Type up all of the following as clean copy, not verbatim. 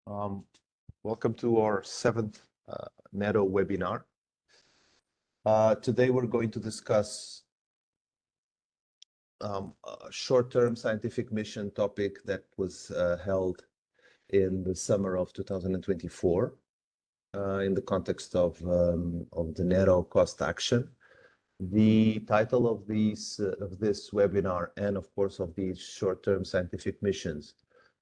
Um, Welcome to our seventh NERO webinar. Today we're going to discuss a short-term scientific mission topic that was held in the summer of 2024 in the context of the NERO cost action. The title of this webinar and of course of these short-term scientific missions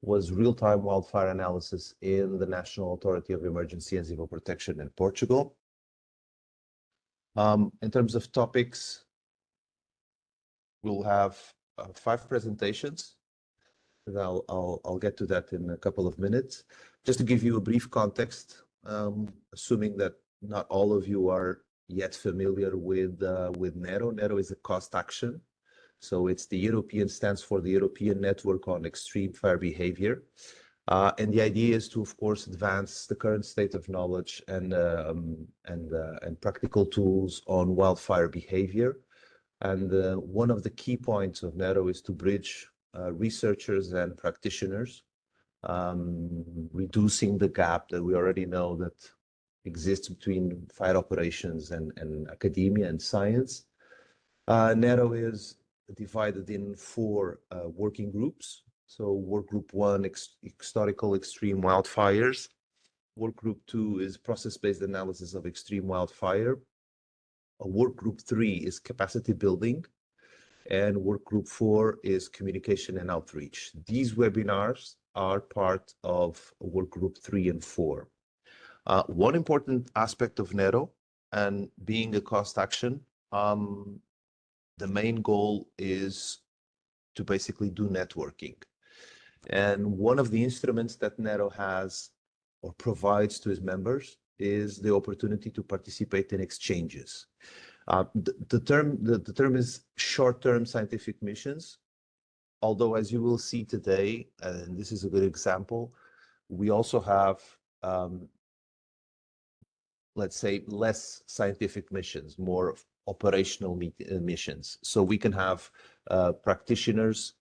was real-time wildfire analysis in the National Authority of Emergency and Civil Protection in Portugal. In terms of topics, we'll have 5 presentations. I'll get to that in a couple of minutes. Just to give you a brief context, assuming that not all of you are yet familiar with NERO. NERO is a cost action. So it's stands for the European Network on Extreme Fire Behavior. And the idea is to, of course, advance the current state of knowledge and practical tools on wildfire behavior. And one of the key points of NERO is to bridge researchers and practitioners, reducing the gap that we already know that exists between fire operations and academia and science. NERO is divided in 4 working groups. So work group 1, historical extreme wildfires. Work group 2 is process-based analysis of extreme wildfire. Work group 3 is capacity building. And work group 4 is communication and outreach. These webinars are part of work group 3 and 4. One important aspect of NERO, and being a cost action, the main goal is to basically do networking. And one of the instruments that NERO has or provides to its members is the opportunity to participate in exchanges. The term is short-term scientific missions, although as you will see today, and this is a good example, we also have, let's say, less scientific missions, more operational missions. So we can have practitioners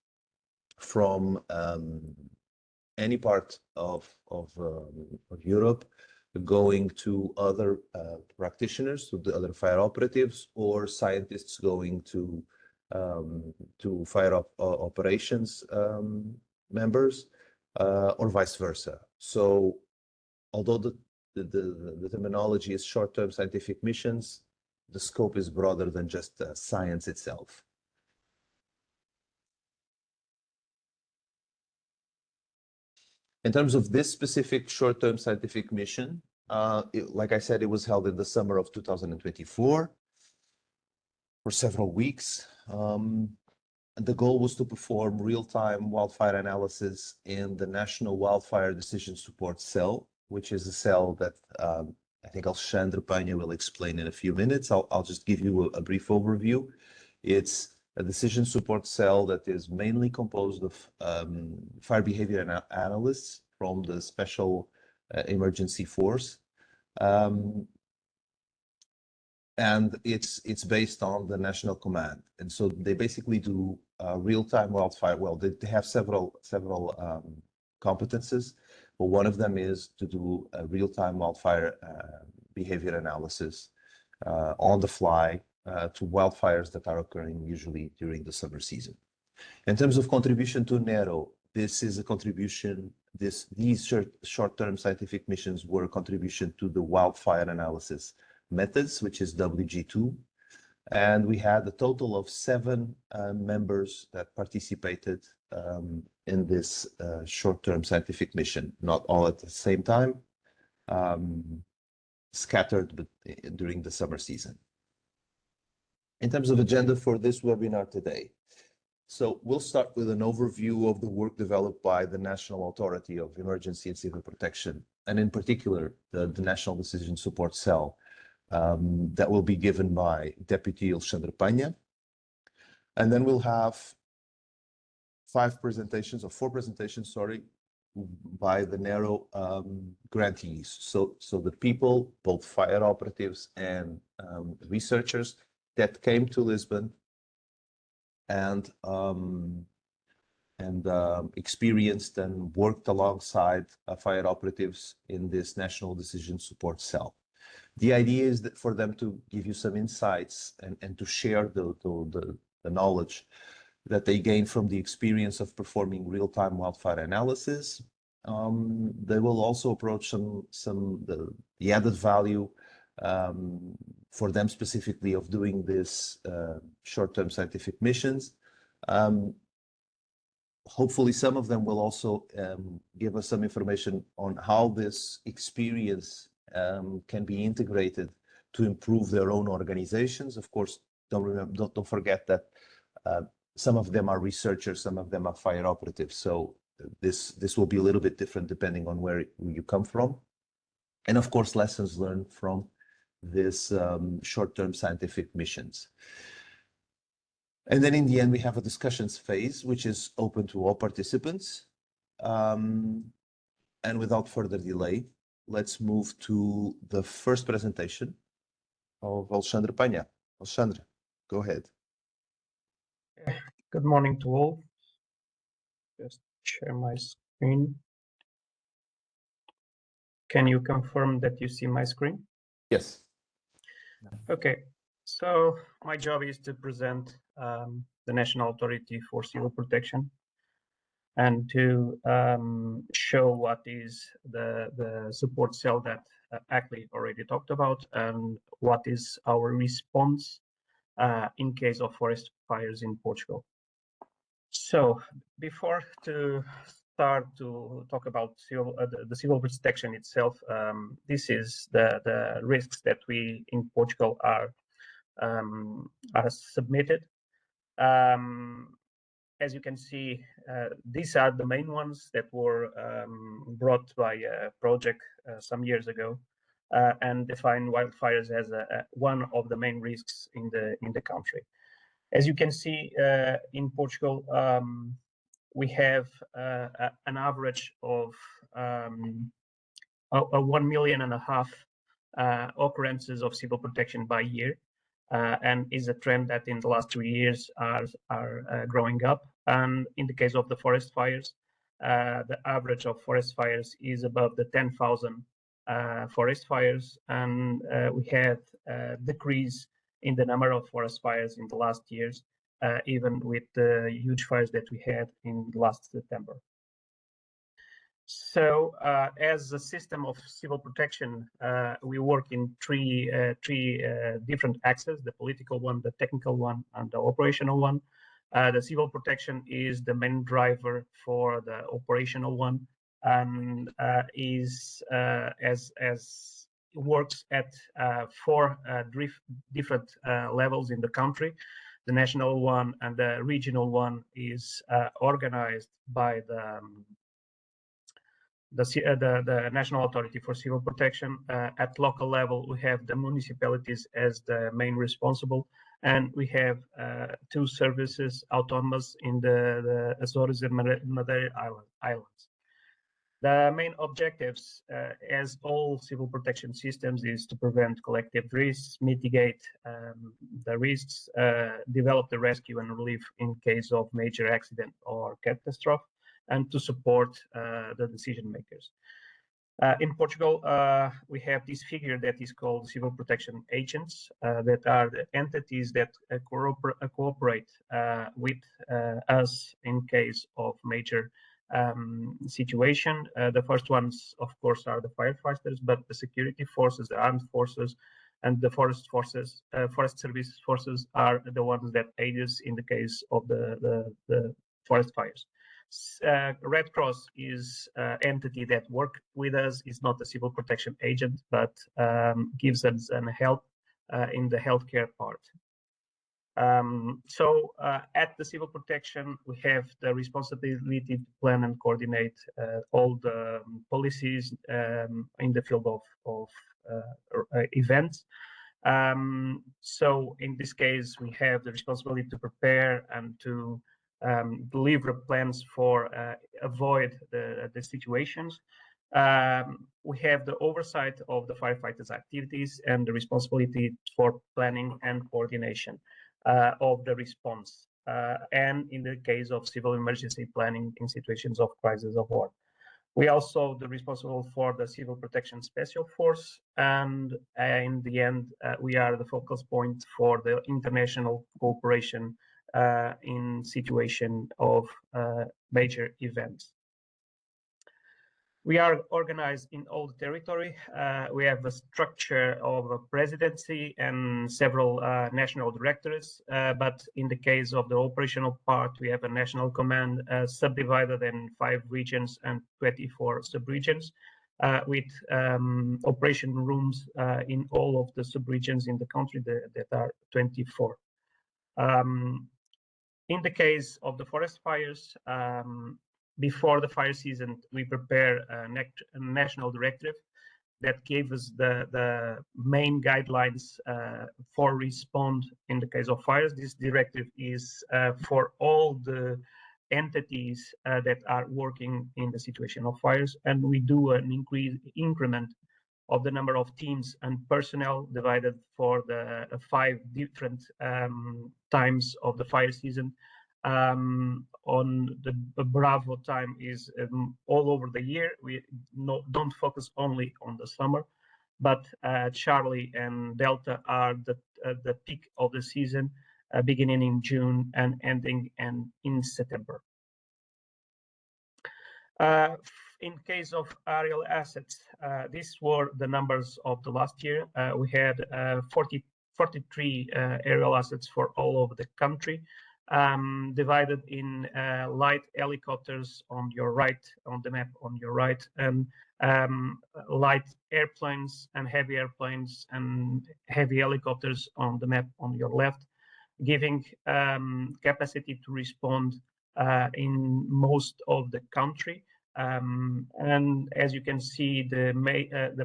from any part of Europe going to other practitioners, to the other fire operatives, or scientists going to fire operations members, or vice versa. So although the terminology is short-term scientific missions, the scope is broader than just science itself. In terms of this specific short-term scientific mission, like I said, it was held in the summer of 2024 for several weeks. The goal was to perform real-time wildfire analysis in the National Wildfire Decision Support Cell, which is a cell that I think Alexandre Peña will explain in a few minutes. I'll just give you a brief overview. It's a decision support cell that is mainly composed of fire behavior analysts from the Special Emergency Force. And it's based on the National Command. And so they basically do real-time wildfire. Well, they have several competences, but one of them is to do a real-time wildfire behavior analysis on the fly to wildfires that are occurring usually during the summer season. In terms of contribution to NERO, this is a contribution, these short-term scientific missions were a contribution to the wildfire analysis methods, which is WG2. And we had a total of 7 members that participated in this short-term scientific mission, not all at the same time, scattered but during the summer season. In terms of agenda for this webinar today, so we'll start with an overview of the work developed by the National Authority of Emergency and Civil Protection, and in particular, the National Decision Support Cell, that will be given by Deputy Alexandre Peña. And then we'll have 4 presentations, sorry, by the NERO grantees. So the people, both fire operatives and researchers that came to Lisbon and experienced and worked alongside fire operatives in this National Decision Support Cell. The idea is that for them to give you some insights and to share the knowledge that they gain from the experience of performing real-time wildfire analysis. They will also approach the added value for them specifically of doing this short-term scientific missions. Hopefully some of them will also give us some information on how this experience can be integrated to improve their own organizations. Of course, don't forget that some of them are researchers, some of them are fire operatives. So this will be a little bit different depending on where you come from. And of course, lessons learned from this short-term scientific missions. And then in the end, we have a discussions phase, which is open to all participants. And without further delay, let's move to the first presentation of Alexandre Pagna. Alexandre, go ahead. Good morning to all. Just share my screen. Can you confirm that you see my screen? Yes. Okay, so my job is to present the National Authority for Civil Protection and to show what is the support cell that Ackley already talked about and what is our response in case of forest fires in Portugal. So before to start to talk about the civil protection itself, this is the risks that we in Portugal are submitted. As you can see, these are the main ones that were brought by a project some years ago and define wildfires as one of the main risks in the country. As you can see, in Portugal, we have an average of 1.5 million occurrences of civil protection by year, and is a trend that in the last 2 years are growing up. And in the case of the forest fires, the average of forest fires is above the 10,000 forest fires, and we had a decrease in the number of forest fires in the last years, even with the huge fires that we had in last September. So as a system of civil protection, we work in three different axes: the political one, the technical one, and the operational one. The civil protection is the main driver for the operational one, and is as works at 4 different levels in the country. The national one and the regional one is organized by the National Authority for Civil Protection. At local level, we have the municipalities as the main responsible, and we have 2 services autonomous in the Azores and Madeira Islands. The main objectives, as all civil protection systems, is to prevent collective risks, mitigate the risks, develop the rescue and relief in case of major accident or catastrophe, and to support the decision makers. In Portugal, we have this figure that is called civil protection agents, that are the entities that cooperate with us in case of major situation. The first ones, of course, are the firefighters, but the security forces, the armed forces, and the forest forces, forest service forces are the ones that aid us in the case of the forest fires. Red Cross is an entity that works with us, is not a civil protection agent, but gives us help in the healthcare part. So at the civil protection, we have the responsibility to plan and coordinate all the policies in the field of events. So in this case, we have the responsibility to prepare and to deliver plans for avoid the situations. We have the oversight of the firefighters' activities and the responsibility for planning and coordination of the response. and in the case of civil emergency planning in situations of crisis of war. We also the responsible for the Civil Protection Special Force, and in the end, we are the focal point for the international cooperation in situation of major events. We are organized in all the territory. We have a structure of a presidency and several national directors, but in the case of the operational part, we have a national command subdivided in 5 regions and 24 sub-regions, with operation rooms in all of the sub-regions in the country that are 24. In the case of the forest fires, before the fire season, we prepare a national directive that gave us the main guidelines for respond in the case of fires. This directive is for all the entities that are working in the situation of fires, and we do an increment of the number of teams and personnel divided for the 5 different times of the fire season. On the Bravo time is all over the year. We don't focus only on the summer, but Charlie and Delta are the peak of the season, beginning in June and ending in September. In case of aerial assets, these were the numbers of the last year. We had 43 aerial assets for all over the country. Divided in light helicopters on your right, on the map on your right, and light airplanes and heavy airplanes and heavy helicopters on the map on your left, giving capacity to respond in most of the country. And as you can see, the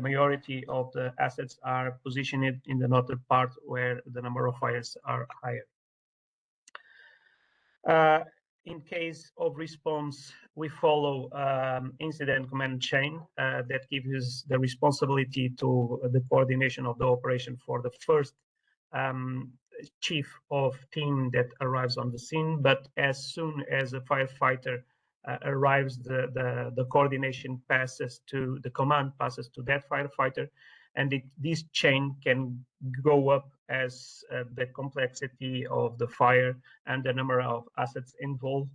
majority of the assets are positioned in the northern part where the number of fires are higher. In case of response, we follow incident command chain that gives us the responsibility to the coordination of the operation for the first chief of team that arrives on the scene. But as soon as a firefighter arrives, the coordination passes to the command, passes to that firefighter, and this chain can go up as the complexity of the fire and the number of assets involved,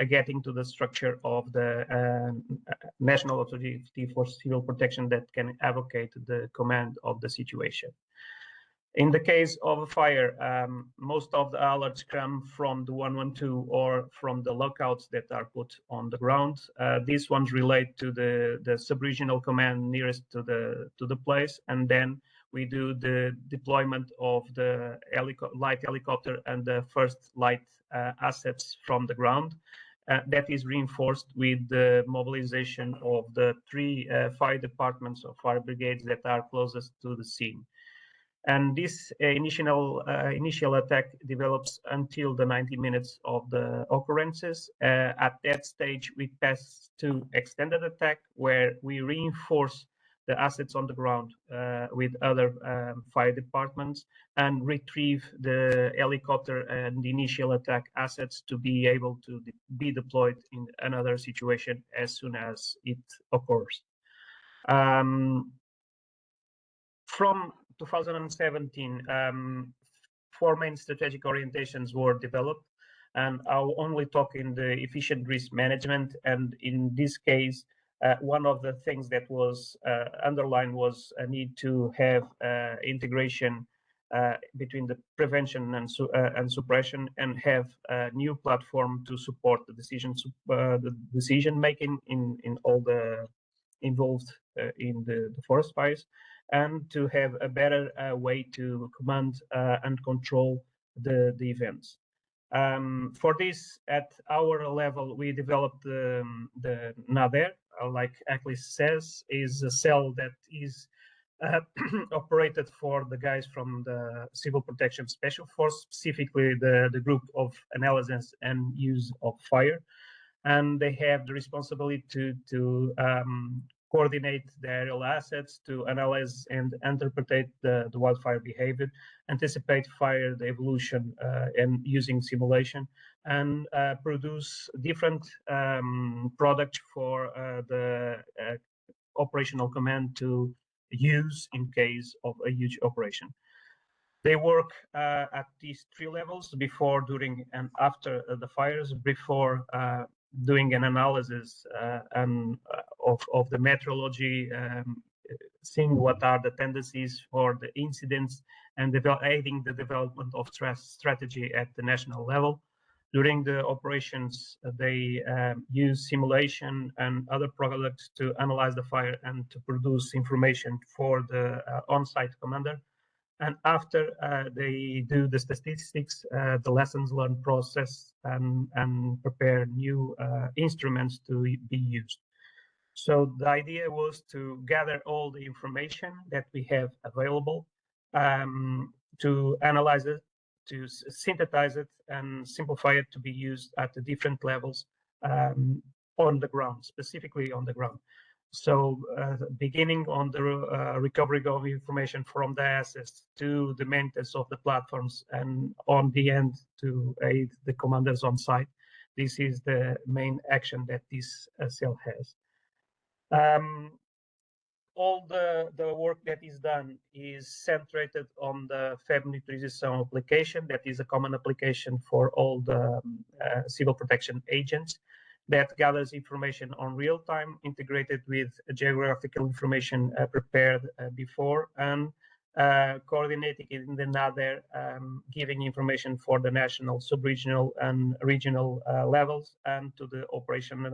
getting to the structure of the National Authority for Civil Protection that can advocate the command of the situation. In the case of a fire, most of the alerts come from the 112 or from the lookouts that are put on the ground. These ones relate to the sub-regional command nearest to the place, and then we do the deployment of the light helicopter and the first light assets from the ground. That is reinforced with the mobilization of the 3 fire departments or fire brigades that are closest to the scene. And this initial attack develops until the 90 minutes of the occurrences. At that stage, we pass to extended attack, where we reinforce the assets on the ground with other fire departments and retrieve the helicopter and the initial attack assets to be able to be deployed in another situation as soon as it occurs. From 2017, 4 main strategic orientations were developed, and I'll only talk in the efficient risk management. And in this case, one of the things that was underlined was a need to have integration between the prevention and suppression, and have a new platform to support the decision making in all the involved in the forest fires, and to have a better way to command and control the events. For this, at our level, we developed the NADER, like Aklis says, is a cell that is operated for the guys from the Civil Protection Special Force, specifically the group of analysis and use of fire. And they have the responsibility to coordinate the aerial assets to analyze and interpret the wildfire behavior, anticipate fire the evolution and using simulation, and produce different products for the operational command to use in case of a huge operation. They work at these three levels: before, during, and after the fires. Before doing an analysis of the meteorology, seeing what are the tendencies for the incidents, and aiding the development of strategy at the national level. During the operations, they use simulation and other products to analyze the fire and to produce information for the on-site commander. And after they do the statistics, the lessons learned process, and prepare new instruments to be used. So the idea was to gather all the information that we have available, to analyze it, to synthesize it, and simplify it to be used at the different levels on the ground, specifically on the ground. So beginning on the recovery of information from the assets to the maintenance of the platforms, and on the end to aid the commanders on site. This is the main action that this cell has. All the work that is done is centered on the FEB monitorization application. That is a common application for all the civil protection agents, that gathers information on real time, integrated with geographical information prepared before, and coordinating it in another, giving information for the national, sub-regional, and regional levels, and to the operational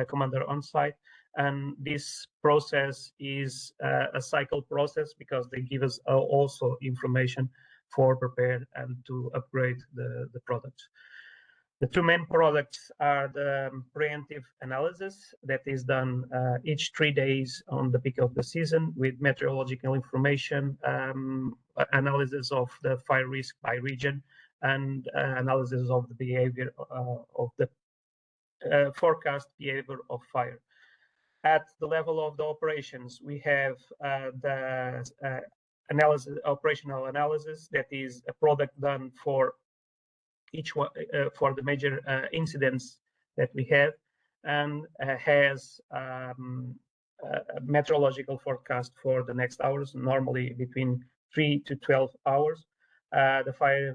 commander on site. And this process is a cycle process, because they give us also information for prepared and to upgrade the products. The two main products are the preemptive analysis that is done each 3 days on the peak of the season, with meteorological information, analysis of the fire risk by region, and analysis of the behavior of the forecast behavior of fire. At the level of the operations, we have the operational analysis, that is a product done for each one, for the major incidents that we have, and has a meteorological forecast for the next hours, normally between 3 to 12 hours, the fire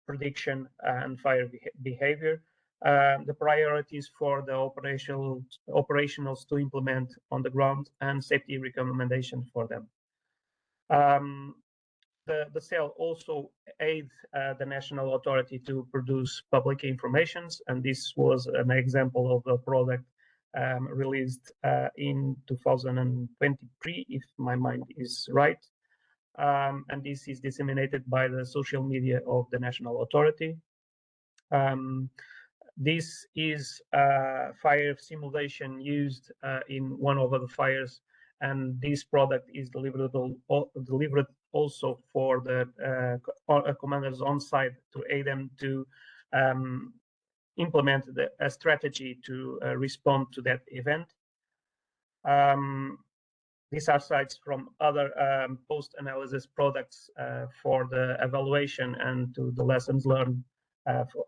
prediction and fire behavior, the priorities for the operationals to implement on the ground, and safety recommendations for them. The cell also aids the national authority to produce public informations, and this was an example of a product released in 2023, if my mind is right. And this is disseminated by the social media of the national authority. This is fire simulation used in one of the fires, and this product is delivered also for the commanders on site, to aid them to implement a strategy to respond to that event. These are sites from other post-analysis products for the evaluation and to the lessons learned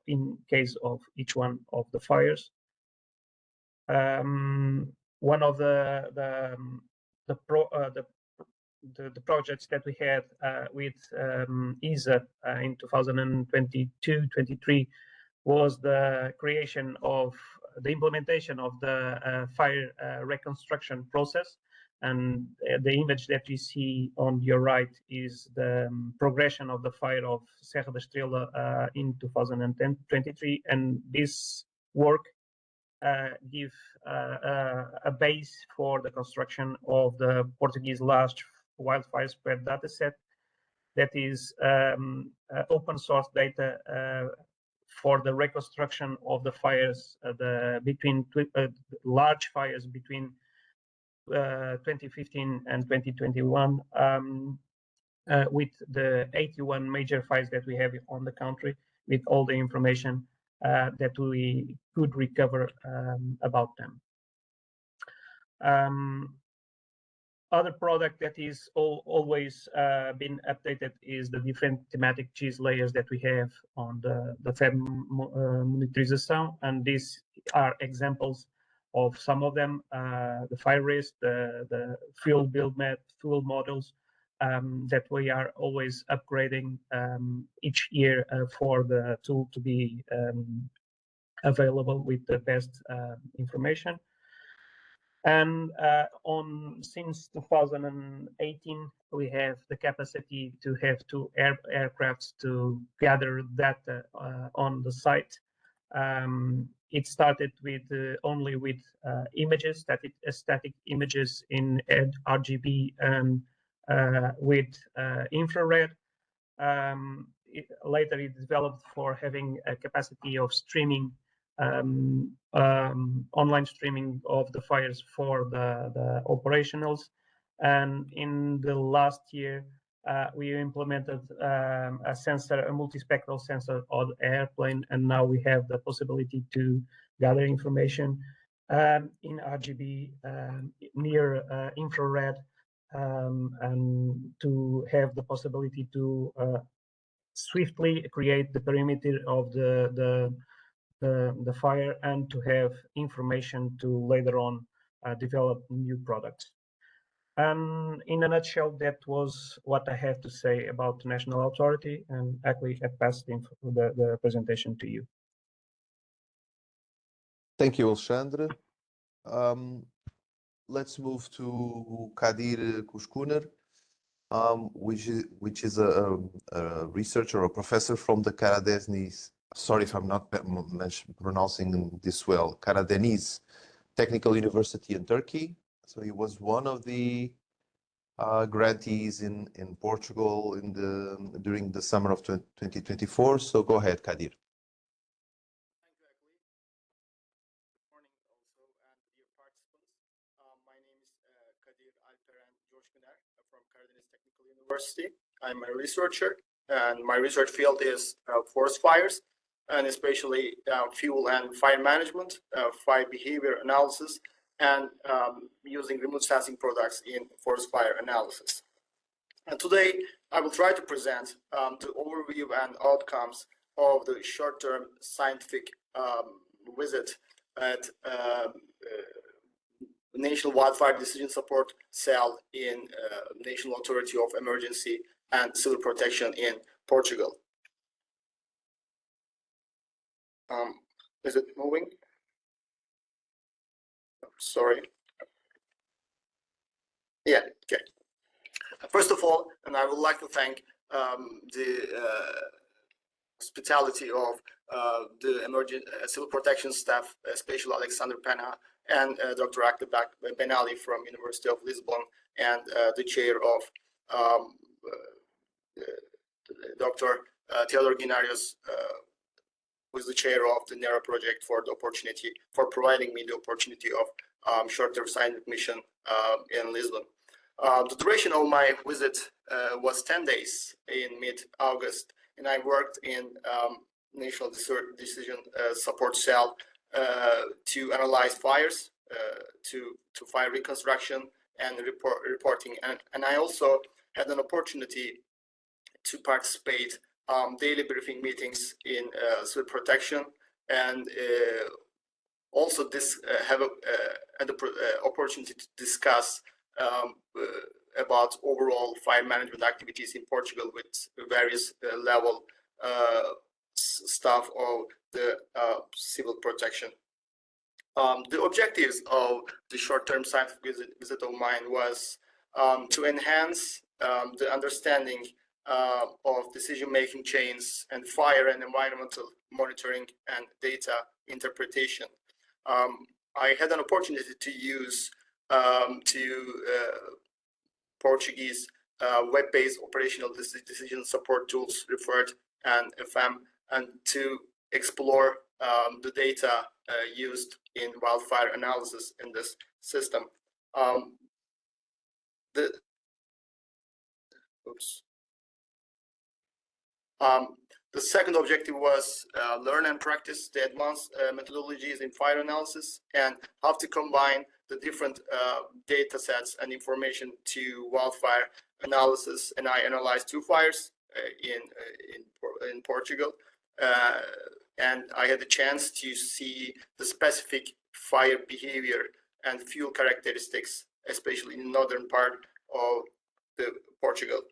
in case of each one of the fires. One of the projects that we had with ESA in 2022-23 was the creation of the implementation of the fire reconstruction process. And the image that you see on your right is the progression of the fire of Serra da Estrela in 2023. And this work give a base for the construction of the Portuguese large wildfire spread dataset, that is open source data for the reconstruction of the fires, between large fires between 2015 and 2021, with the 81 major fires that we have on the country, with all the information that we could recover about them. Other product that is always been updated is the different thematic GIS layers that we have on the FEB monitorization, and these are examples of some of them: the fire risk, the fuel fuel models that we are always upgrading each year for the tool to be available with the best information. And since 2018, we have the capacity to have two aircrafts to gather data on the site. It started with only with images, static images in RGB and with infrared. Later, it developed for having a capacity of streaming, online streaming of the fires for the operationals. And in the last year, we implemented a sensor, a multispectral sensor on the airplane, and now we have the possibility to gather information in RGB, near infrared, and to have the possibility to swiftly create the perimeter of the fire and to have information to later on develop new products. And in a nutshell, that was what I have to say about the National Authority, and actually I pass the presentation to you. Thank you, Alexandre. Let's move to Kadir Kuşkuner, which is a researcher or a professor from the Karadeniz, sorry if I'm not pronouncing this well, Karadeniz Technical University in Turkey. So he was one of the grantees in Portugal during the summer of 2024. So go ahead, Kadir. University. I'm a researcher, and my research field is forest fires, and especially fuel and fire management, fire behavior analysis, and using remote sensing products in forest fire analysis. And today, I will try to present the overview and outcomes of the short-term scientific visit at National Wildfire Decision Support Cell in National Authority of Emergency and Civil Protection in Portugal. Is it moving? Sorry. Yeah, okay. First of all, and I would like to thank the hospitality of the emergency civil protection staff, especially Alexander Penha and Dr. Akta Benali from University of Lisbon, and the chair of Dr. Theodore Guinarius, who is the chair of the NERO project, for the opportunity, for providing me the opportunity of short-term scientific mission in Lisbon. The duration of my visit was 10 days in mid-August, and I worked in National Decision Support Cell to analyze fires, to fire reconstruction and reporting. And I also had an opportunity to participate daily briefing meetings in civil protection, and also have an opportunity to discuss about overall fire management activities in Portugal with various level staff of the civil protection. The objectives of the short-term scientific visit of mine was to enhance the understanding of decision-making chains and fire and environmental monitoring and data interpretation. I had an opportunity to use Portuguese web-based operational decision support tools, referred and FM, and to explore the data used in wildfire analysis in this system. The second objective was learn and practice the advanced methodologies in fire analysis and how to combine the different data sets and information to wildfire analysis, and I analyzed 2 fires in Portugal, and I had the chance to see the specific fire behavior and fuel characteristics, especially in the northern part of Portugal.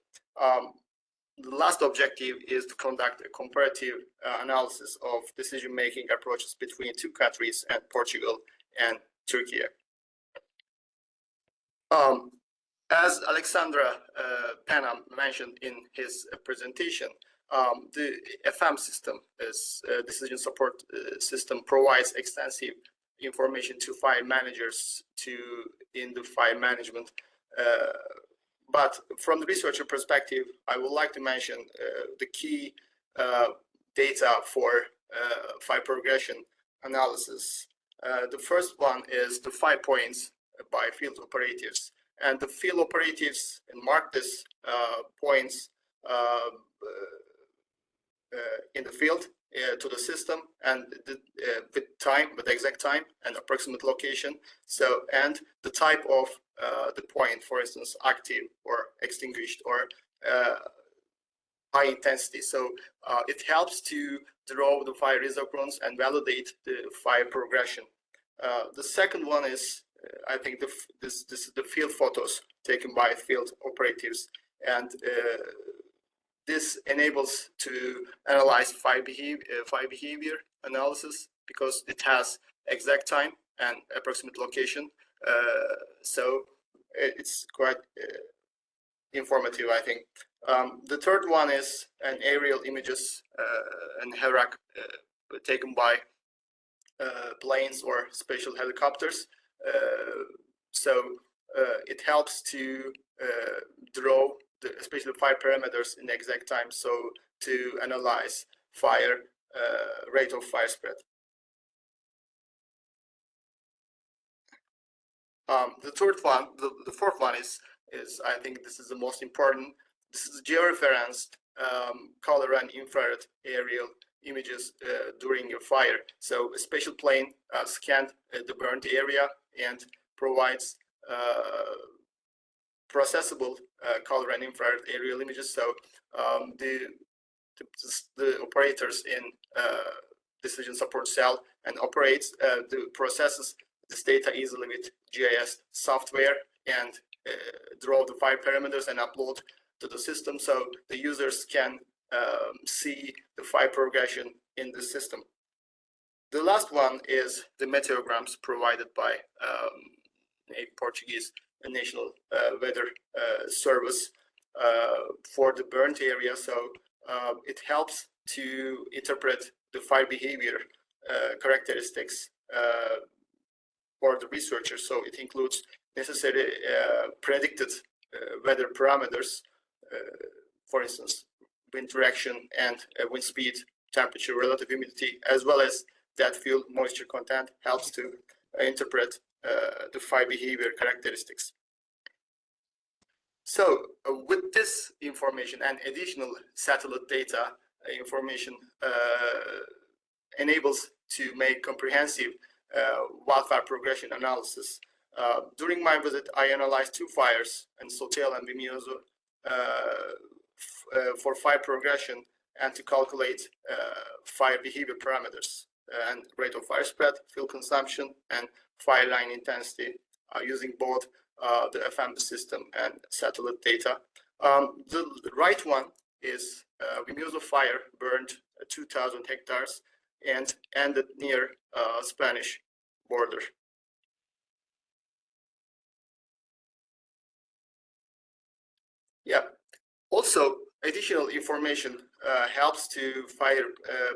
The last objective is to conduct a comparative analysis of decision-making approaches between 2 countries, and Portugal and Turkey. As Alexandra Panam mentioned in his presentation, the FM system, is decision support system, provides extensive information to fire managers in the fire management. But from the researcher perspective, I would like to mention the key data for fire progression analysis. The first one is the 5 points by field operatives. And the field operatives mark these points in the field to the system, and with the exact time and approximate location. So, and the type of the point, for instance, active or extinguished or high intensity. So it helps to draw the fire risk occurrence and validate the fire progression. The second one is, I think, this is the field photos taken by field operatives, and this enables to analyze fire behavior analysis, because it has exact time and approximate location. So it's quite informative, I think. The third one is an aerial images and HERAC taken by planes or special helicopters. So it helps to draw especially fire parameters in the exact time, so to analyze fire rate of fire spread. The fourth one is I think this is the most important. This is georeferenced color and infrared aerial images during a fire. So a special plane scanned the burnt area and provides processable color and infrared aerial images. So the operators in decision support cell and operates processes this data easily with GIS software and draw the fire parameters and upload to the system, so the users can see the fire progression in the system. The last one is the meteorograms provided by a Portuguese National Weather Service for the burnt area. So it helps to interpret the fire behavior characteristics for the researcher. So it includes necessary predicted weather parameters, for instance, wind direction and wind speed, temperature, relative humidity, as well as that fuel moisture content, helps to interpret the fire behavior characteristics. So with this information and additional satellite data information enables to make comprehensive wildfire progression analysis. During my visit, I analyzed 2 fires in Sotel and Vimioso for fire progression and to calculate fire behavior parameters and rate of fire spread, fuel consumption, and fire line intensity using both the FM system and satellite data. The right one is Vimioso fire burned 2,000 hectares and ended near Spanish border. Yeah. Also, additional information helps to fire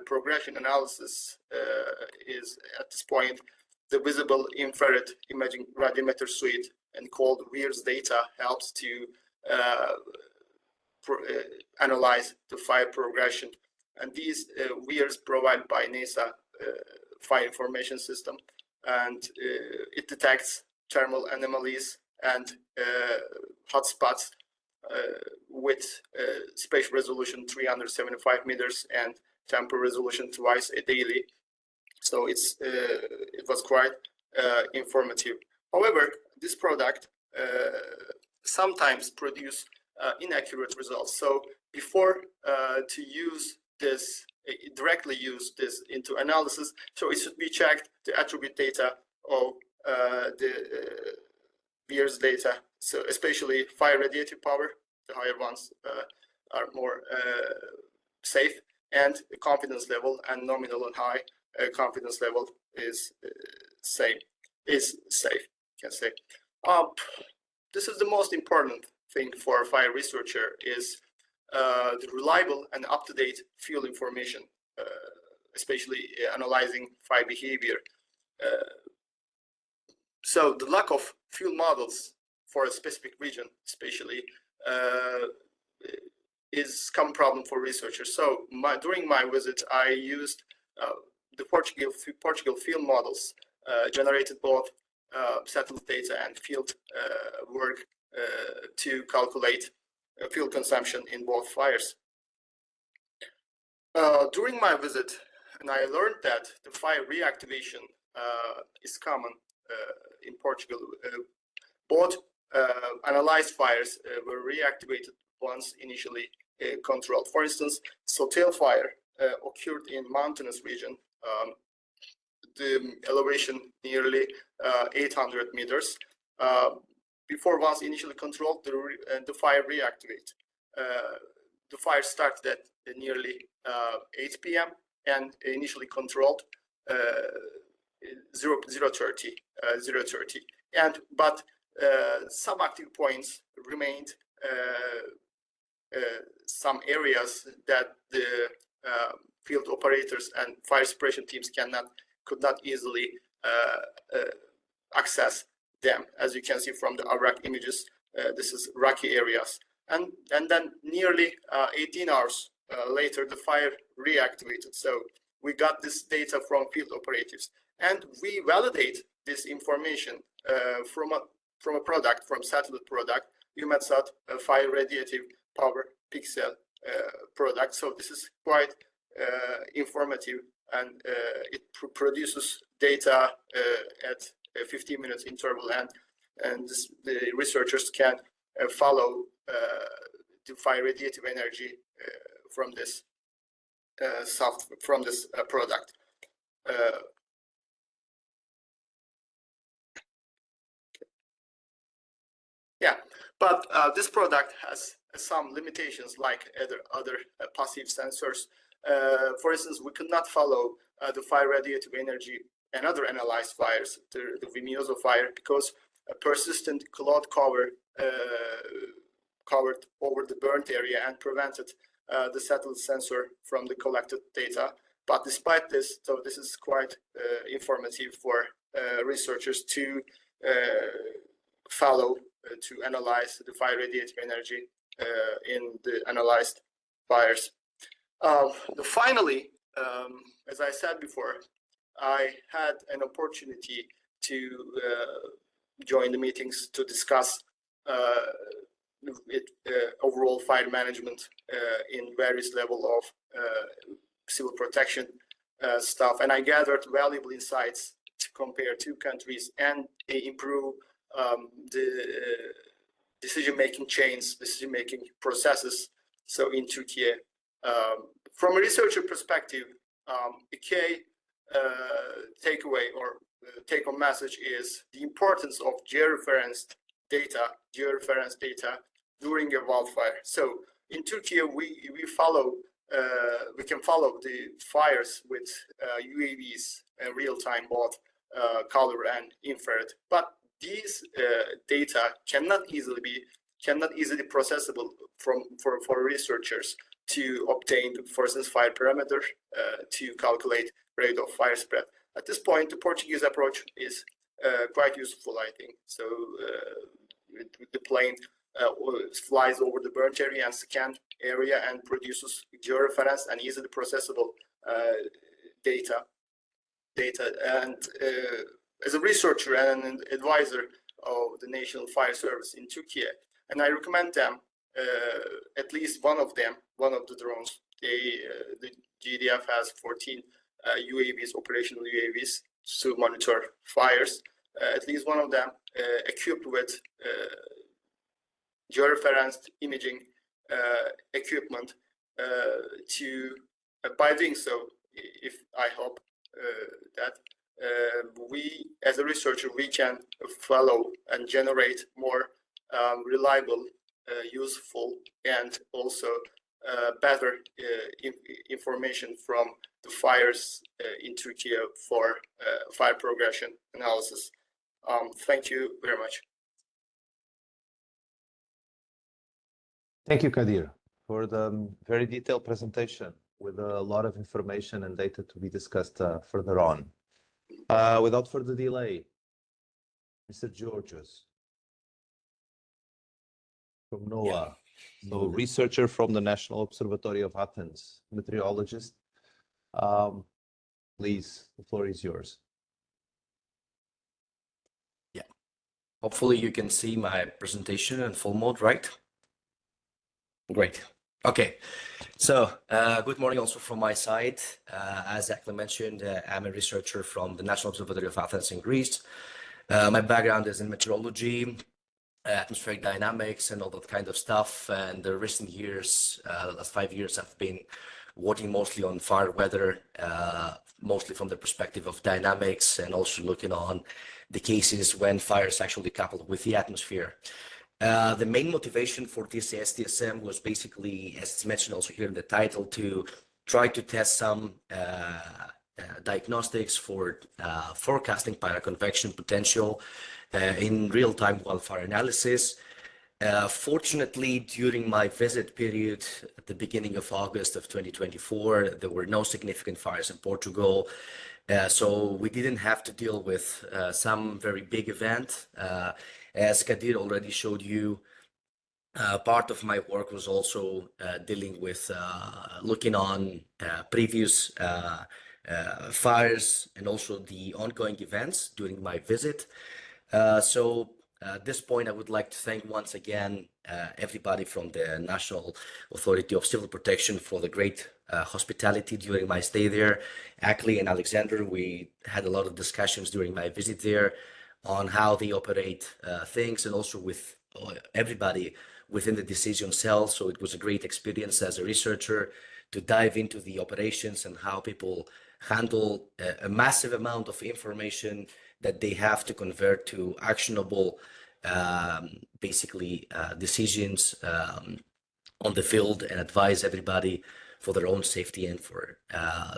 progression analysis is at this point the visible infrared imaging radiometer suite and called WIRS data helps to analyze the fire progression. And these WIRS provided by NASA fire information system, and it detects thermal anomalies and hotspots with spatial resolution 375 meters and temporal resolution twice daily. So it was quite informative. However, this product sometimes produce inaccurate results. So before to use this, directly use this into analysis, so it should be checked the attribute data of the VIIRS data. So especially fire radiative power, the higher ones are more safe, and the confidence level and nominal and high confidence level is safe, you can say. This is the most important thing for a fire researcher, is the reliable and up-to-date field information, especially analyzing fire behavior. So the lack of field models for a specific region, especially, is a common problem for researchers. So during my visit, I used the Portugal field models, generated both satellite data and field work to calculate fuel consumption in both fires. During my visit, and I learned that the fire reactivation is common in Portugal. Both analyzed fires were reactivated once initially controlled. For instance, Sotel fire occurred in mountainous region, the elevation nearly 800 meters. Before once initially controlled, the fire reactivate. The fire started at nearly 8 p.m. and initially controlled 0:30, but some active points remained. Some areas that the field operators and fire suppression teams could not easily access them. As you can see from the ARAC images, this is rocky areas. And then nearly 18 hours later, the fire reactivated. So we got this data from field operatives, and we validate this information from a product, from satellite product, UMETSAT fire radiative power pixel product. So this is quite informative, and it produces data at a 15 minutes interval, and the researchers can follow the fire radiative energy from this product. Yeah, but this product has some limitations, like other passive sensors. For instance, we could not follow the fire radiative energy and other analyzed fires, the Vimioso fire, because a persistent cloud cover covered over the burnt area and prevented the satellite sensor from the collected data. But despite this, so this is quite informative for researchers to follow, to analyze the fire radiative energy in the analyzed fires. Finally, as I said before, I had an opportunity to join the meetings to discuss overall fire management in various level of civil protection stuff, and I gathered valuable insights to compare two countries and improve the decision-making chains, decision-making processes. So in Turkey, from a researcher perspective, a key takeaway or take-home message is the importance of georeferenced data during a wildfire. So in Turkey, we can follow the fires with UAVs in real time, both color and infrared. But these data cannot easily processable for researchers to obtain, for instance, fire parameter to calculate rate of fire spread. At this point, the Portuguese approach is quite useful, I think. So the plane flies over the burnt area and scanned area and produces georeference and easily processable data. And as a researcher and an advisor of the National Fire Service in Turkey, and I recommend them, at least one of the drones. The GDF has 14 UAVs, operational UAVs, to monitor fires. at least one of them, equipped with georeferenced imaging equipment to, by doing so, if I hope that we, as a researcher, we can follow and generate more reliable, useful, and also better information from the fires in Turkey for fire progression analysis. Thank you very much. Thank you, Kadir, for the very detailed presentation with a lot of information and data to be discussed further on. Without further delay, Mr. Georgios from NOAA, so researcher from the National Observatory of Athens, meteorologist. Please, the floor is yours. Yeah, hopefully you can see my presentation in full mode, right? Great. Okay, so good morning also from my side. As Akla mentioned, I'm a researcher from the National Observatory of Athens in Greece. My background is in meteorology, atmospheric dynamics, and all that kind of stuff. And the recent years, the last 5 years, I've been working mostly on fire weather, mostly from the perspective of dynamics, and also looking on the cases when fires actually coupled with the atmosphere. The main motivation for this STSM was basically, as it's mentioned also here in the title, to try to test some diagnostics for forecasting pyroconvection potential in real-time wildfire analysis. Fortunately, during my visit period at the beginning of August of 2024, there were no significant fires in Portugal. So we didn't have to deal with some very big event. As Kadir already showed you, part of my work was also dealing with looking on previous fires and also the ongoing events during my visit. So at this point, I would like to thank once again everybody from the National Authority of Civil Protection for the great hospitality during my stay there. Akli and Alexander, we had a lot of discussions during my visit there on how they operate things, and also with everybody within the decision cell. So it was a great experience as a researcher to dive into the operations and how people handle a massive amount of information that they have to convert to actionable, basically decisions on the field, and advise everybody for their own safety and for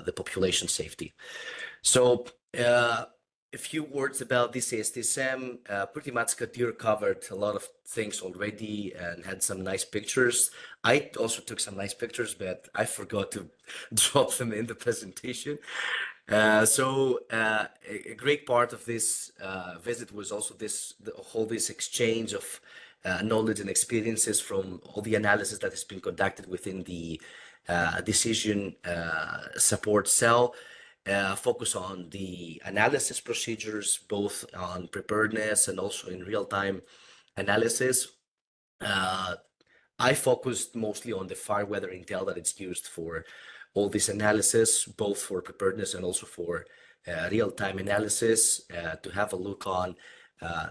the population safety. So a few words about this STSM. Pretty much Kadir covered a lot of things already and had some nice pictures. I also took some nice pictures, but I forgot to drop them in the presentation. So a great part of this visit was also this whole exchange of knowledge and experiences from all the analysis that has been conducted within the decision support cell. Focus on the analysis procedures, both on preparedness and also in real-time analysis. I focused mostly on the fire weather intel that it's used for all this analysis, both for preparedness and also for real-time analysis, to have a look on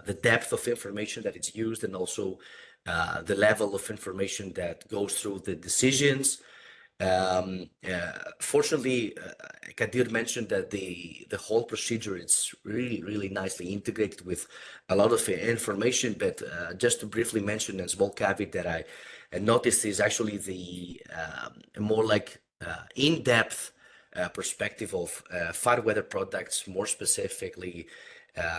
the depth of information that it's used, and also the level of information that goes through the decisions. Fortunately, Kadir mentioned that the whole procedure is really nicely integrated with a lot of information, but just to briefly mention a small caveat that I noticed is actually the more like in-depth perspective of fire weather products, more specifically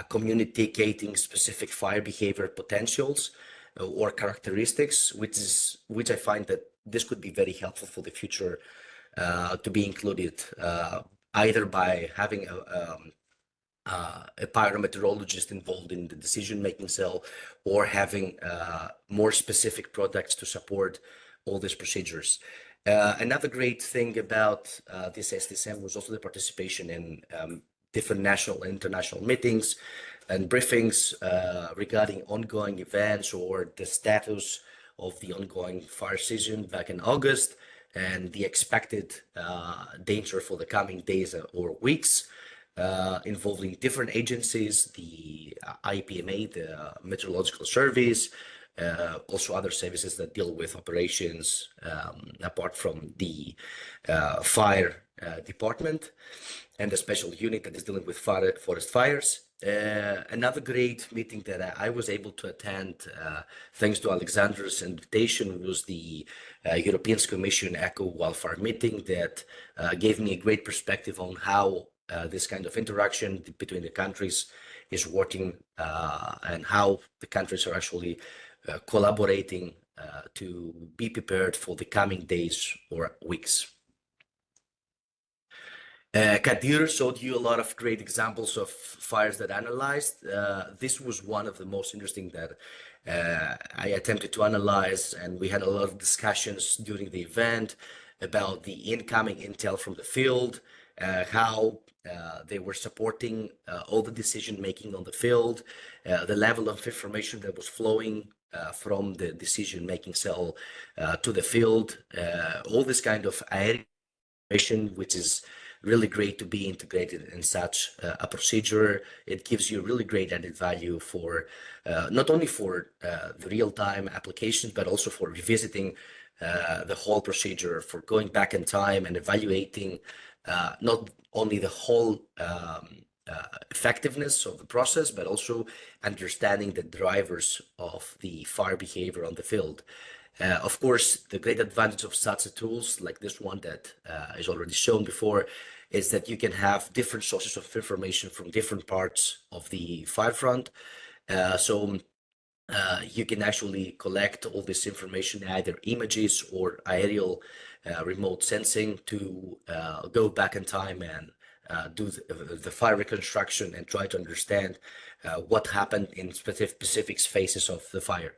communicating specific fire behavior potentials or characteristics, which I find that this could be very helpful for the future to be included, either by having a pyrometeorologist involved in the decision-making cell, or having more specific products to support all these procedures. Another great thing about this STSM was also the participation in different national and international meetings and briefings regarding ongoing events or the status of the ongoing fire season back in August, and the expected danger for the coming days or weeks. involving different agencies, the IPMA, the Meteorological Service, also other services that deal with operations apart from the fire department, and the special unit that is dealing with forest fires. Another great meeting that I was able to attend, thanks to Alexander's invitation, was the European Commission Eco Wildfire meeting that gave me a great perspective on how this kind of interaction between the countries is working, and how the countries are actually collaborating to be prepared for the coming days or weeks. Kadir showed you a lot of great examples of fires that analyzed. This was one of the most interesting that I attempted to analyze, and we had a lot of discussions during the event about the incoming intel from the field, how they were supporting all the decision making on the field, the level of information that was flowing from the decision making cell to the field, all this kind of information, which is really great to be integrated in such a procedure. It gives you really great added value for not only for the real-time applications, but also for revisiting the whole procedure, for going back in time and evaluating not only the whole effectiveness of the process, but also understanding the drivers of the fire behavior on the field. Of course, the great advantage of such tools like this one that is already shown before is that you can have different sources of information from different parts of the fire front. So you can actually collect all this information, either images or aerial remote sensing, to go back in time and do the fire reconstruction and try to understand what happened in specific phases of the fire.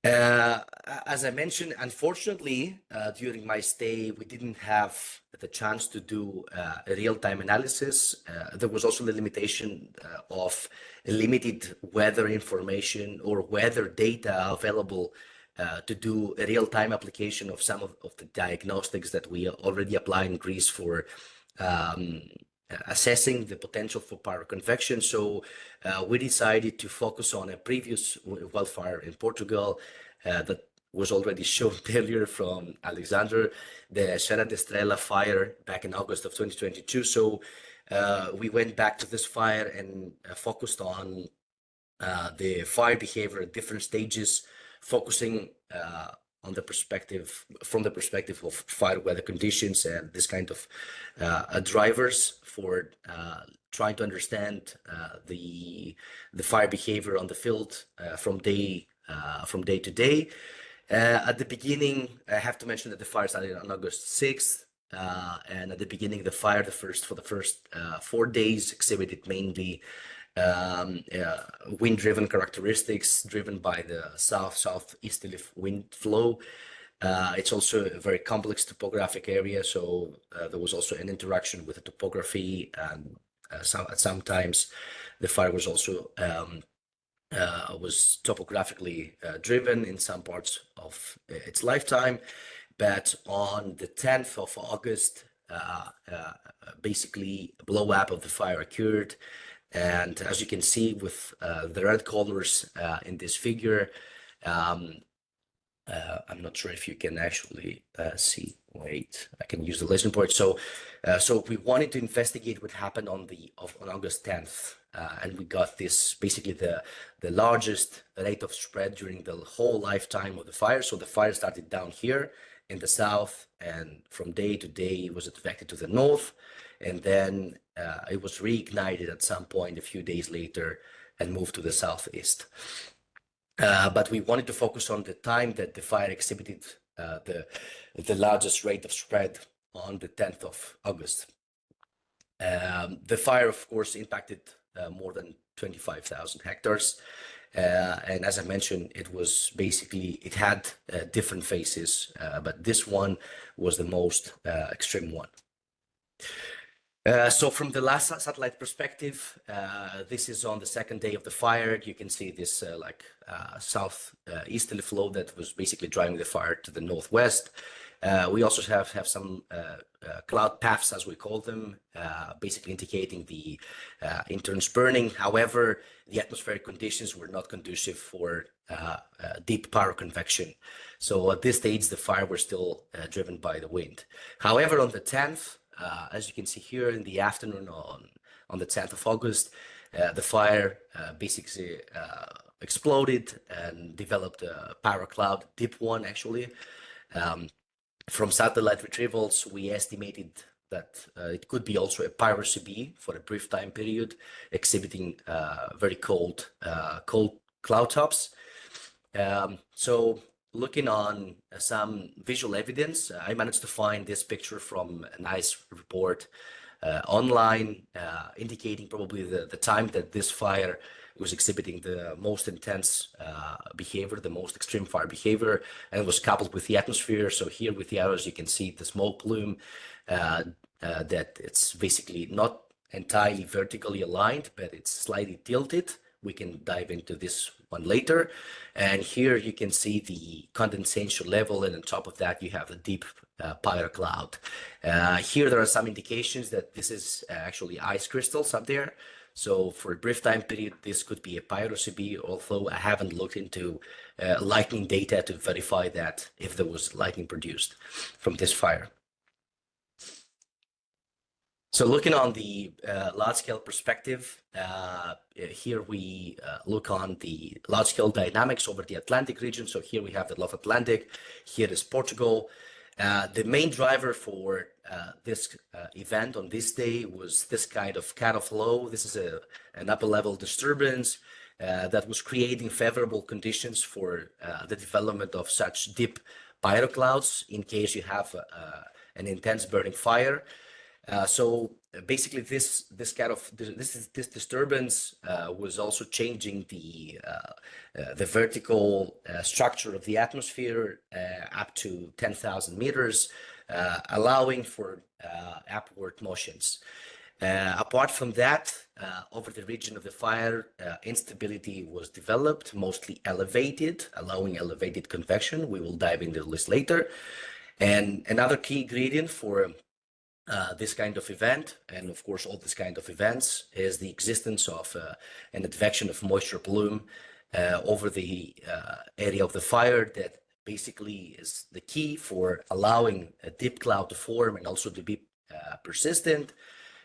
As I mentioned, unfortunately, during my stay, we didn't have the chance to do a real-time analysis. There was also the limitation of limited weather information or weather data available to do a real-time application of some of the diagnostics that we already apply in Greece for assessing the potential for pyroconvection. So we decided to focus on a previous wildfire in Portugal that was already shown earlier from Alexander, the Serra da Estrela fire back in August of 2022. So we went back to this fire and focused on the fire behavior at different stages, focusing on the perspective, from the perspective of fire weather conditions and this kind of drivers for trying to understand the fire behavior on the field from day to day. At the beginning, I have to mention that the fire started on August 6th, and at the beginning, the fire for the first 4 days exhibited mainly wind-driven characteristics driven by the southeasterly wind flow. It's also a very complex topographic area, so there was also an interaction with the topography, and sometimes the fire was also was topographically driven in some parts of its lifetime. But on the 10th of August, basically a blow up of the fire occurred. And as you can see with the red colors in this figure, I'm not sure if you can actually see. Wait, I can use the lesson point. So we wanted to investigate what happened on August 10th, and we got this basically the largest rate of spread during the whole lifetime of the fire. So the fire started down here in the south, and from day to day it was affected to the north, and then it was reignited at some point a few days later and moved to the southeast. But we wanted to focus on the time that the fire exhibited the largest rate of spread on the 10th of August. The fire, of course, impacted more than 25,000 hectares. And as I mentioned, it had different phases, but this one was the most extreme one. So from the last satellite perspective, this is on the second day of the fire. You can see this southeasterly flow that was basically driving the fire to the northwest. We also have some cloud paths, as we call them, basically indicating the interns burning. However, the atmospheric conditions were not conducive for deep pyroconvection. So at this stage, the fire was still driven by the wind. However, on the 10th, as you can see here in the afternoon on the 10th of August, the fire basically exploded and developed a pyro cloud, deep one actually. From satellite retrievals, we estimated that it could be also a pyro CB for a brief time period, exhibiting very cold cloud tops. So looking on some visual evidence, I managed to find this picture from a nice report online, indicating probably the time that this fire was exhibiting the most intense behavior, the most extreme fire behavior, and it was coupled with the atmosphere. So here with the arrows, you can see the smoke plume, that it's basically not entirely vertically aligned, but it's slightly tilted. We can dive into this one later. And here you can see the condensation level, and on top of that, you have a deep pyro cloud. Here there are some indications that this is actually ice crystals up there. So for a brief time period, this could be a pyro CB, although I haven't looked into lightning data to verify that if there was lightning produced from this fire. So looking on the large-scale perspective, here we look on the large-scale dynamics over the Atlantic region. So here we have the North Atlantic, here is Portugal. The main driver for this event on this day was this kind of cut-off low. This is an upper-level disturbance that was creating favorable conditions for the development of such deep pyroclouds in case you have an intense burning fire. So basically, this disturbance was also changing the vertical structure of the atmosphere up to 10,000 meters, allowing for upward motions. Apart from that, over the region of the fire, instability was developed, mostly elevated, allowing elevated convection. We will dive into this later. And another key ingredient for this kind of event, and of course all this kind of events, is the existence of an advection of moisture plume over the area of the fire that basically is the key for allowing a deep cloud to form and also to be persistent.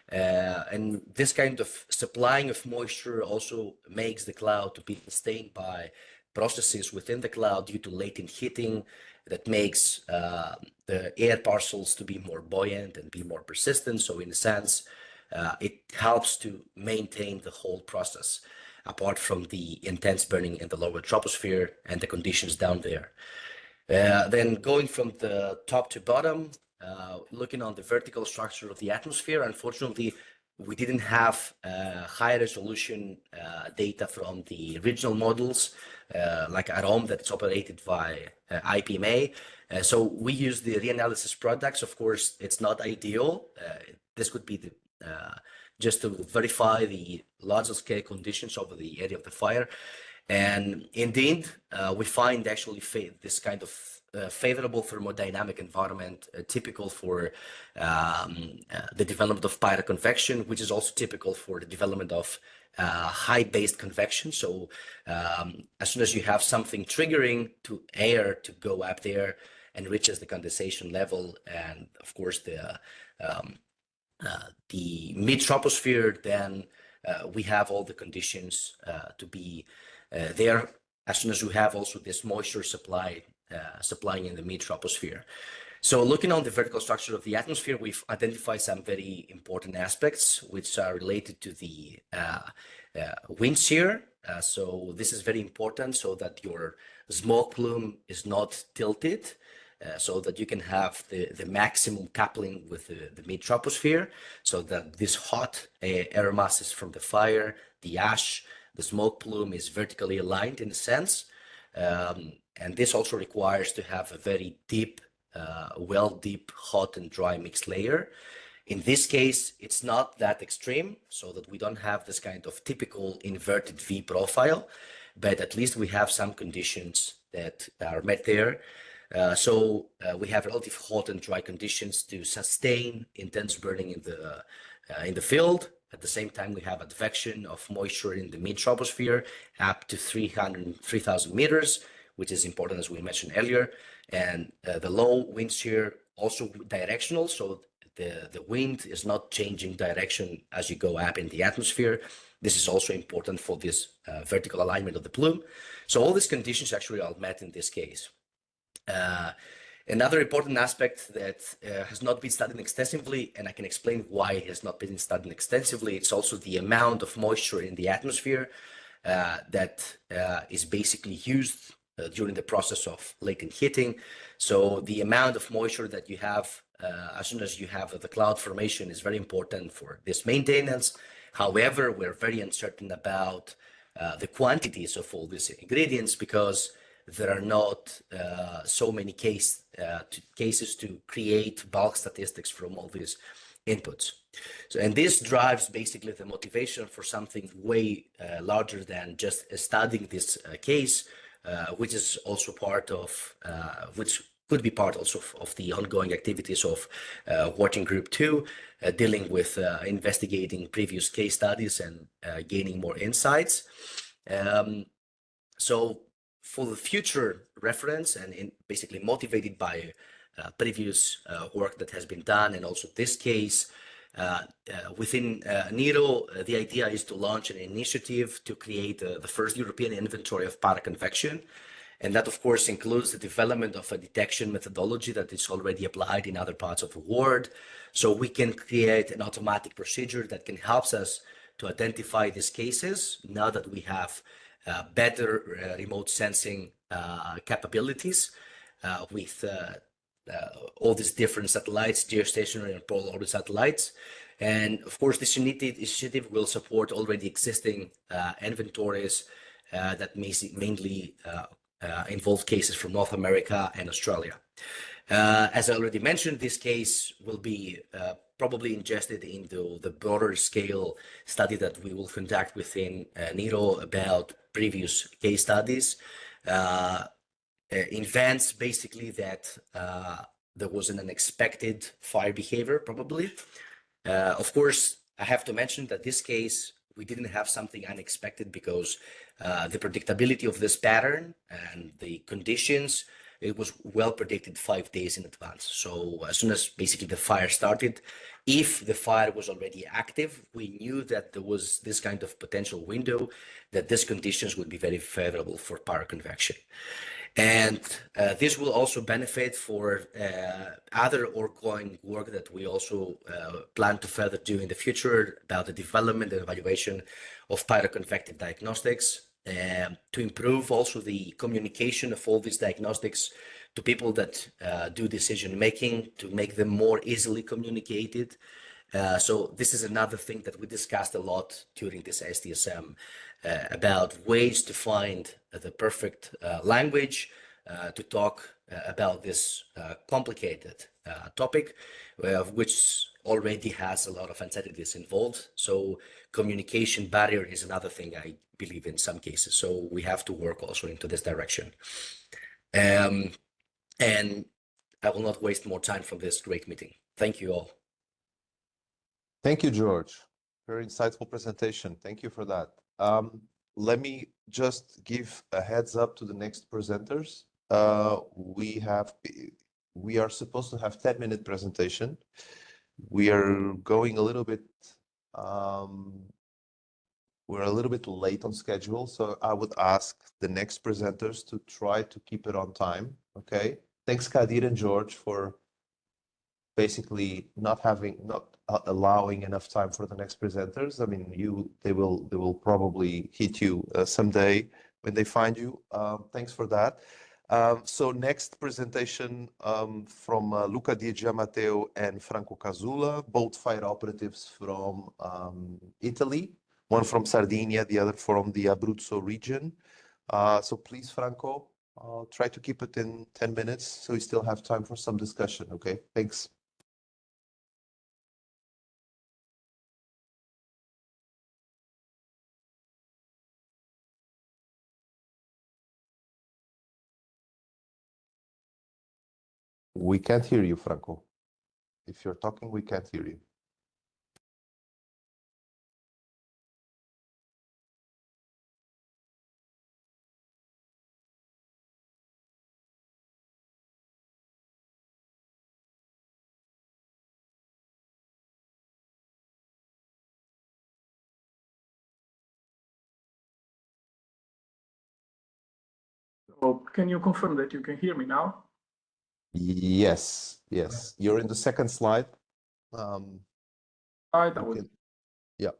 And this kind of supplying of moisture also makes the cloud to be sustained by processes within the cloud due to latent heating that makes the air parcels to be more buoyant and be more persistent. So in a sense, it helps to maintain the whole process, apart from the intense burning in the lower troposphere and the conditions down there. Then going from the top to bottom, looking on the vertical structure of the atmosphere, unfortunately, we didn't have high resolution data from the original models, like AROM, that's operated by IPMA. So we use the reanalysis products. Of course, it's not ideal. This could be just to verify the larger scale conditions over the area of the fire. And indeed, we find actually this kind of favorable thermodynamic environment typical for the development of pyroconvection, which is also typical for the development of high-based convection. So as soon as you have something triggering to air to go up there and reaches the condensation level, and of course the mid-troposphere, then we have all the conditions to be there as soon as we have also this moisture supplying in the mid-troposphere. So looking on the vertical structure of the atmosphere, we've identified some very important aspects which are related to the wind shear. So this is very important so that your smoke plume is not tilted, so that you can have the maximum coupling with the mid-troposphere, so that this hot air masses from the fire, the ash, the smoke plume is vertically aligned in a sense. And this also requires to have a very deep, deep, hot and dry mixed layer. In this case, it's not that extreme, so that we don't have this kind of typical inverted V profile, but at least we have some conditions that are met there. We have relative hot and dry conditions to sustain intense burning in the field. At the same time, we have advection of moisture in the mid-troposphere up to 3,000 meters, which is important, as we mentioned earlier. And the low wind shear also directional, so the wind is not changing direction as you go up in the atmosphere. This is also important for this vertical alignment of the plume. So all these conditions actually are met in this case. Another important aspect that has not been studied extensively, and I can explain why it has not been studied extensively, it's also the amount of moisture in the atmosphere that is basically used during the process of latent heating. So the amount of moisture that you have as soon as you have the cloud formation is very important for this maintenance. However, we're very uncertain about the quantities of all these ingredients because there are not so many cases to create bulk statistics from all these inputs. So, and this drives basically the motivation for something way larger than just studying this case, which is also part of, which could be part also of the ongoing activities of Working Group 2, dealing with investigating previous case studies and gaining more insights. So for the future reference and basically motivated by previous work that has been done and also this case, within NERO, the idea is to launch an initiative to create the first European inventory of paraconvection. And that, of course, includes the development of a detection methodology that is already applied in other parts of the world. So we can create an automatic procedure that can help us to identify these cases now that we have better remote sensing capabilities with all these different satellites, geostationary and polar orbit satellites. And of course, this initiative will support already existing inventories that mainly involve cases from North America and Australia. As I already mentioned, this case will be probably ingested into the broader scale study that we will conduct within NERO about previous case studies. Events basically that there was an unexpected fire behavior, probably. Of course, I have to mention that this case, we didn't have something unexpected because the predictability of this pattern and the conditions, it was well predicted 5 days in advance. So as soon as basically the fire started, if the fire was already active, we knew that there was this kind of potential window, that these conditions would be very favorable for paraconvection. And this will also benefit for other ongoing work that we also plan to further do in the future about the development and evaluation of paraconvective diagnostics, to improve also the communication of all these diagnostics to people that do decision making, to make them more easily communicated. So this is another thing that we discussed a lot during this STSM about ways to find the perfect language to talk about this complicated topic, which already has a lot of entities involved. So communication barrier is another thing I believe in some cases. So we have to work also into this direction. And I will not waste more time from this great meeting. Thank you all. Thank you, George. Very insightful presentation. Thank you for that. Let me just give a heads up to the next presenters. We are supposed to have 10-minute presentation. We are going a little bit, we're a little bit late on schedule, so I would ask the next presenters to try to keep it on time. Okay. Thanks, Kadir and George, for basically not allowing enough time for the next presenters. I mean, they will probably hit you someday when they find you. Thanks for that. So next presentation from Luca Di Giammatteo and Franco Casula, both fire operatives from Italy, one from Sardinia, the other from the Abruzzo region. So please, Franco, try to keep it in 10 minutes so we still have time for some discussion. Okay, thanks. We can't hear you, Franco. If you're talking, we can't hear you. Oh, can you confirm that you can hear me now? Yes, yes. You're in the second slide. Right, Yeah.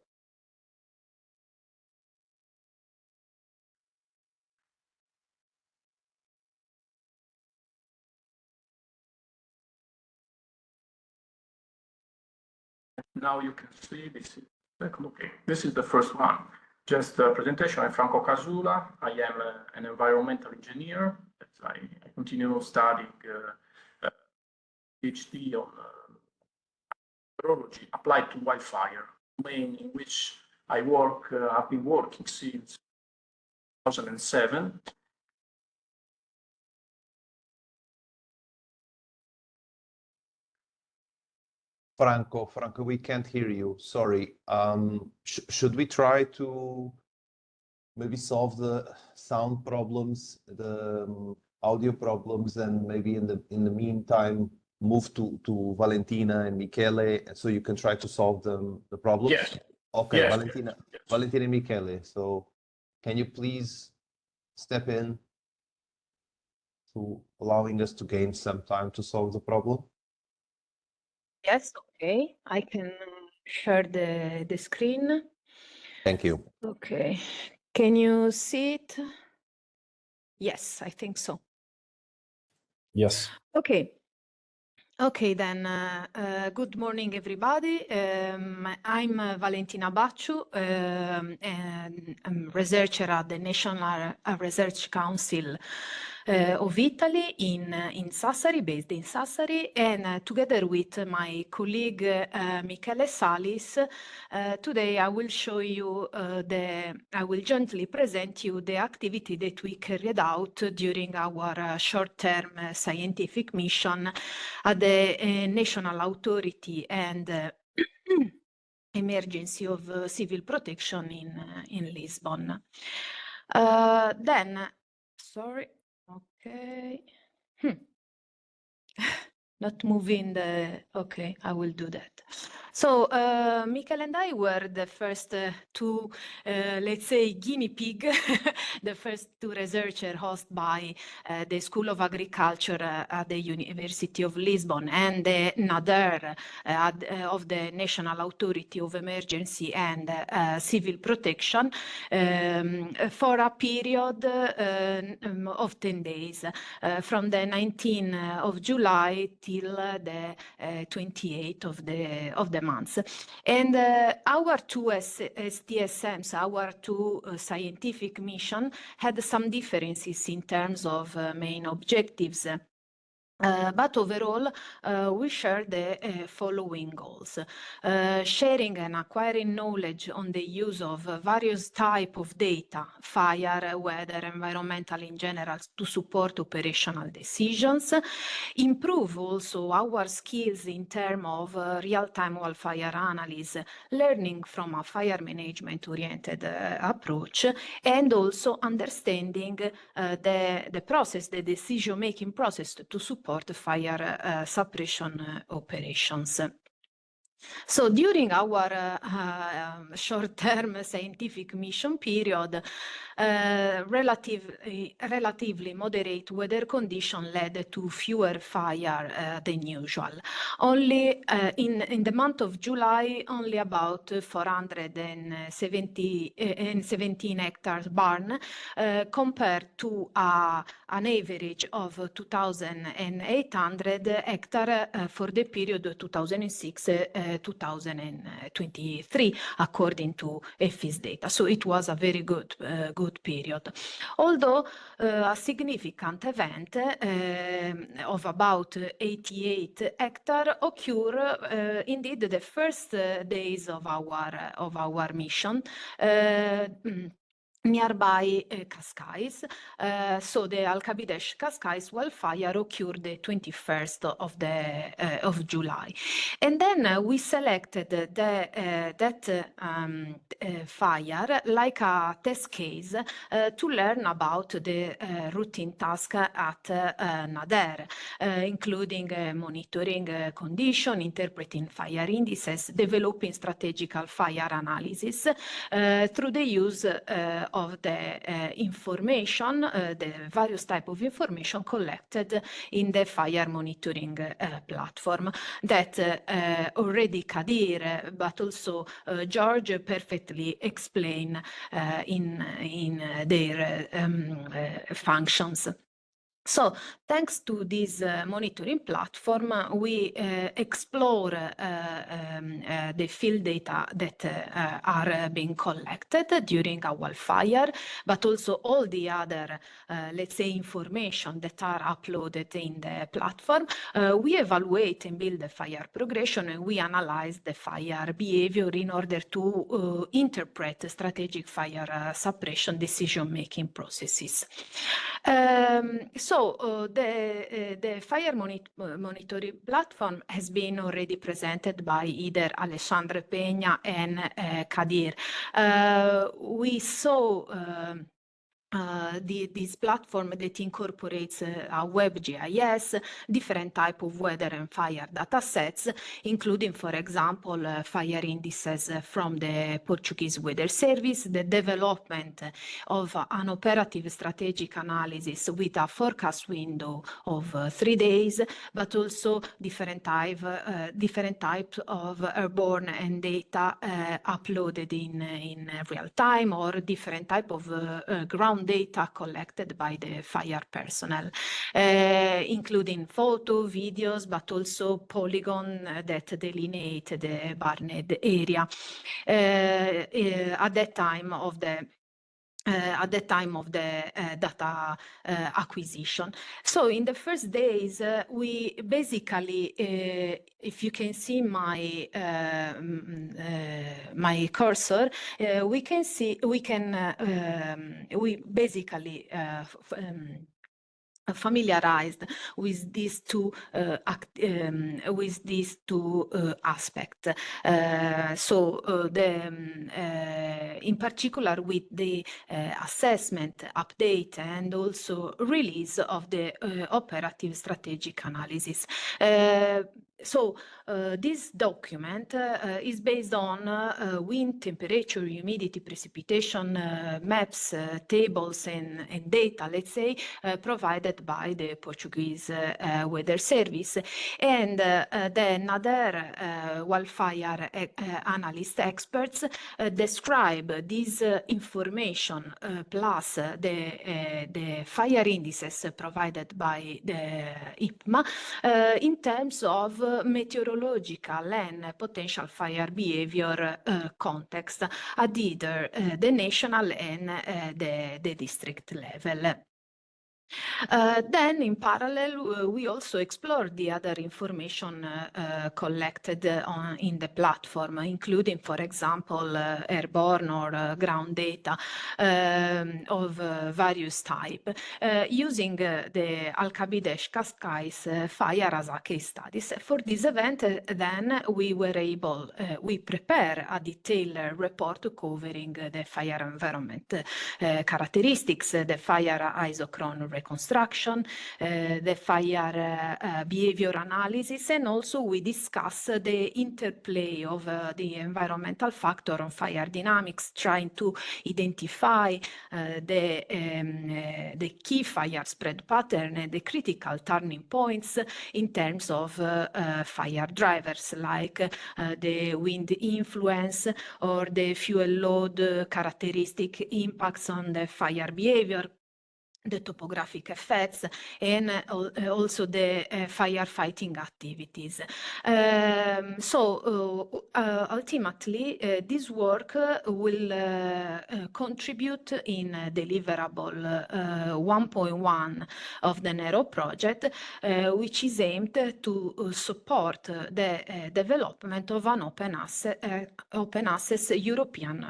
Now you can see this. Okay, this is the first one. Just a presentation. I'm Franco Casula. I am an environmental engineer. I continue studying PhD on meteorology applied to wildfire, domain in which I work. I've been working since 2007. Franco, we can't hear you. Sorry. Should we try to maybe solve the sound problems, the audio problems, and maybe in the meantime move to Valentina and Michele, so you can try to solve the problems? Yes. Okay, Yes. Valentina, Yes. Valentina and Michele. So can you please step in to allowing us to gain some time to solve the problem? Yes, okay. I can share the screen. Thank you. Okay. Can you see it? Yes, I think so. Yes. Okay. Okay, then, good morning, everybody. I'm Valentina Bacciu, and I'm researcher at the National Research Council of Italy in Sassari, based in Sassari, and together with my colleague Michele Salis, today I will show you I will gently present you the activity that we carried out during our short-term scientific mission at the National Authority and Emergency of Civil Protection in Lisbon. Then, sorry, okay. Not moving the, okay, I will do that. So Michael and I were the first two, let's say, guinea pig, the first two researchers hosted by the School of Agriculture at the University of Lisbon and the NADER of the National Authority of Emergency and Civil Protection for a period of 10 days, from the 19th of July till the 28th of the month. And our two STSMs, our two scientific mission, had some differences in terms of main objectives. But overall, we share the following goals: sharing and acquiring knowledge on the use of various types of data, fire, weather, environmental in general, to support operational decisions, improve also our skills in terms of real-time wildfire analysis, learning from a fire management-oriented approach, and also understanding the process, the decision-making process to support fire suppression operations. So during our short-term scientific mission period, relatively moderate weather condition led to fewer fire than usual. Only in the month of July, only about 417 hectares burn, compared to an average of 2,800 hectares for the period 2006-2023, according to EFIS data. So it was a very good period. Although a significant event of about 88 hectares occurred indeed the first days of our mission. nearby Cascais. So the Alcabidesh Cascais wildfire occurred the 21st of July. And then we selected that fire like a test case to learn about the routine task at Nader, including monitoring condition, interpreting fire indices, developing strategical fire analysis through the use of the information, the various type of information collected in the fire monitoring platform that already Kadir, but also George perfectly explain in their functions. So thanks to this monitoring platform, we explore the field data that are being collected during a wildfire, but also all the other, let's say, information that are uploaded in the platform. We evaluate and build the fire progression, and we analyze the fire behavior in order to interpret strategic fire suppression decision-making processes. So the fire monitoring platform has been already presented by either Alexandre Peña and Kadir. We saw this platform that incorporates a web GIS, different type of weather and fire data sets, including, for example, fire indices from the Portuguese Weather Service, the development of an operative strategic analysis with a forecast window of 3 days, but also different types of airborne and data uploaded in real time, or different type of ground data collected by the fire personnel, including photo, videos, but also polygon that delineate the burned area at the time of the data acquisition. So in the first days, we basically, if you can see my my cursor, we basically familiarized with these two aspects. In particular with the assessment, update, and also release of the operative strategic analysis. This document is based on wind, temperature, humidity, precipitation maps, tables, and data, let's say, provided by the Portuguese Weather Service. And the Nader wildfire analyst experts describe this information plus the fire indices provided by the IPMA in terms of meteorological and potential fire behavior context at either the national and the district level. Then in parallel, we also explored the other information collected in the platform, including, for example, airborne or ground data of various type, using the Alcabidesh Cascais fire as a case studies. For this event, then we were able, we prepare a detailed report covering the fire environment characteristics, the fire isochron reconstruction, the fire behavior analysis, and also we discuss the interplay of the environmental factor on fire dynamics, trying to identify the key fire spread pattern and the critical turning points in terms of fire drivers, like the wind influence or the fuel load characteristic impacts on the fire behavior, the topographic effects, and also the firefighting activities. Ultimately, this work will contribute in deliverable 1.1 of the NERO project, which is aimed to support the development of an open access European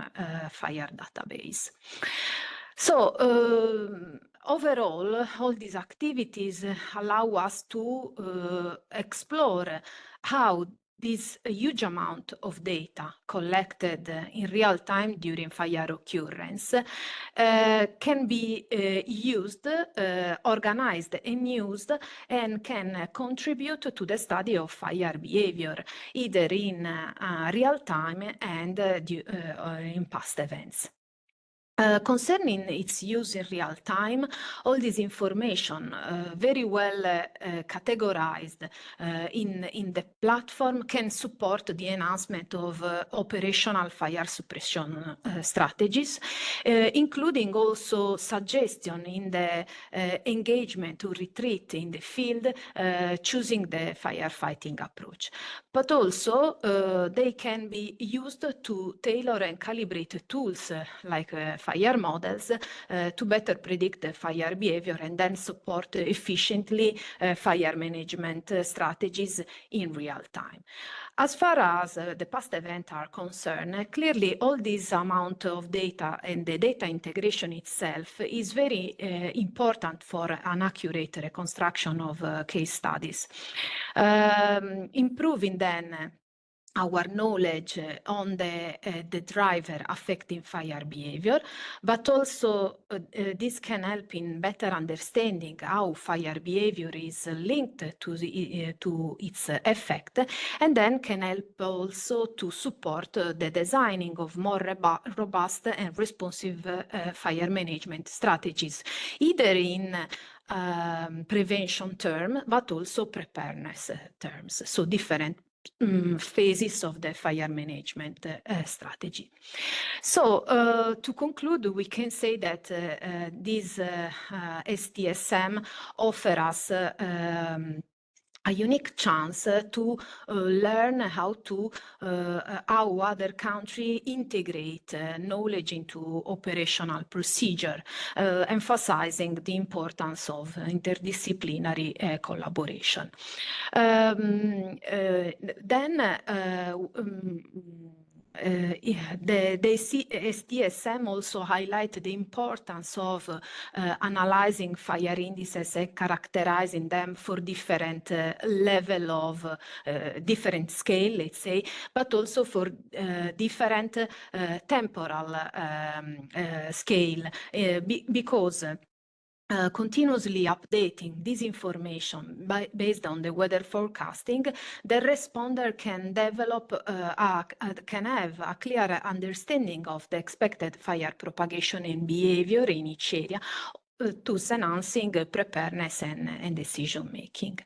fire database. So overall, all these activities allow us to explore how this huge amount of data collected in real time during fire occurrence can be used, organized and used, and can contribute to the study of fire behavior, either in real time and in past events. Concerning its use in real time, all this information very well categorized in the platform can support the enhancement of operational fire suppression strategies, including also suggestion in the engagement to retreat in the field, choosing the firefighting approach. But also they can be used to tailor and calibrate tools like fire models to better predict the fire behavior and then support efficiently fire management strategies in real time. As far as the past events are concerned, clearly all this amount of data and the data integration itself is very important for an accurate reconstruction of case studies. Improving then our knowledge on the driver affecting fire behavior, but also this can help in better understanding how fire behavior is linked to its effect, and then can help also to support the designing of more robust and responsive fire management strategies, either in prevention term, but also preparedness terms, so different phases of the fire management strategy. So to conclude, we can say that this STSM offers us a unique chance to learn how other countries integrate knowledge into operational procedure, emphasizing the importance of interdisciplinary collaboration. The STSM also highlight the importance of analyzing fire indices and characterizing them for different level of different scale, let's say, but also for different temporal scale, because continuously updating this information based on the weather forecasting, the responder can develop, can have a clear understanding of the expected fire propagation and behavior in each area, thus enhancing preparedness and decision making.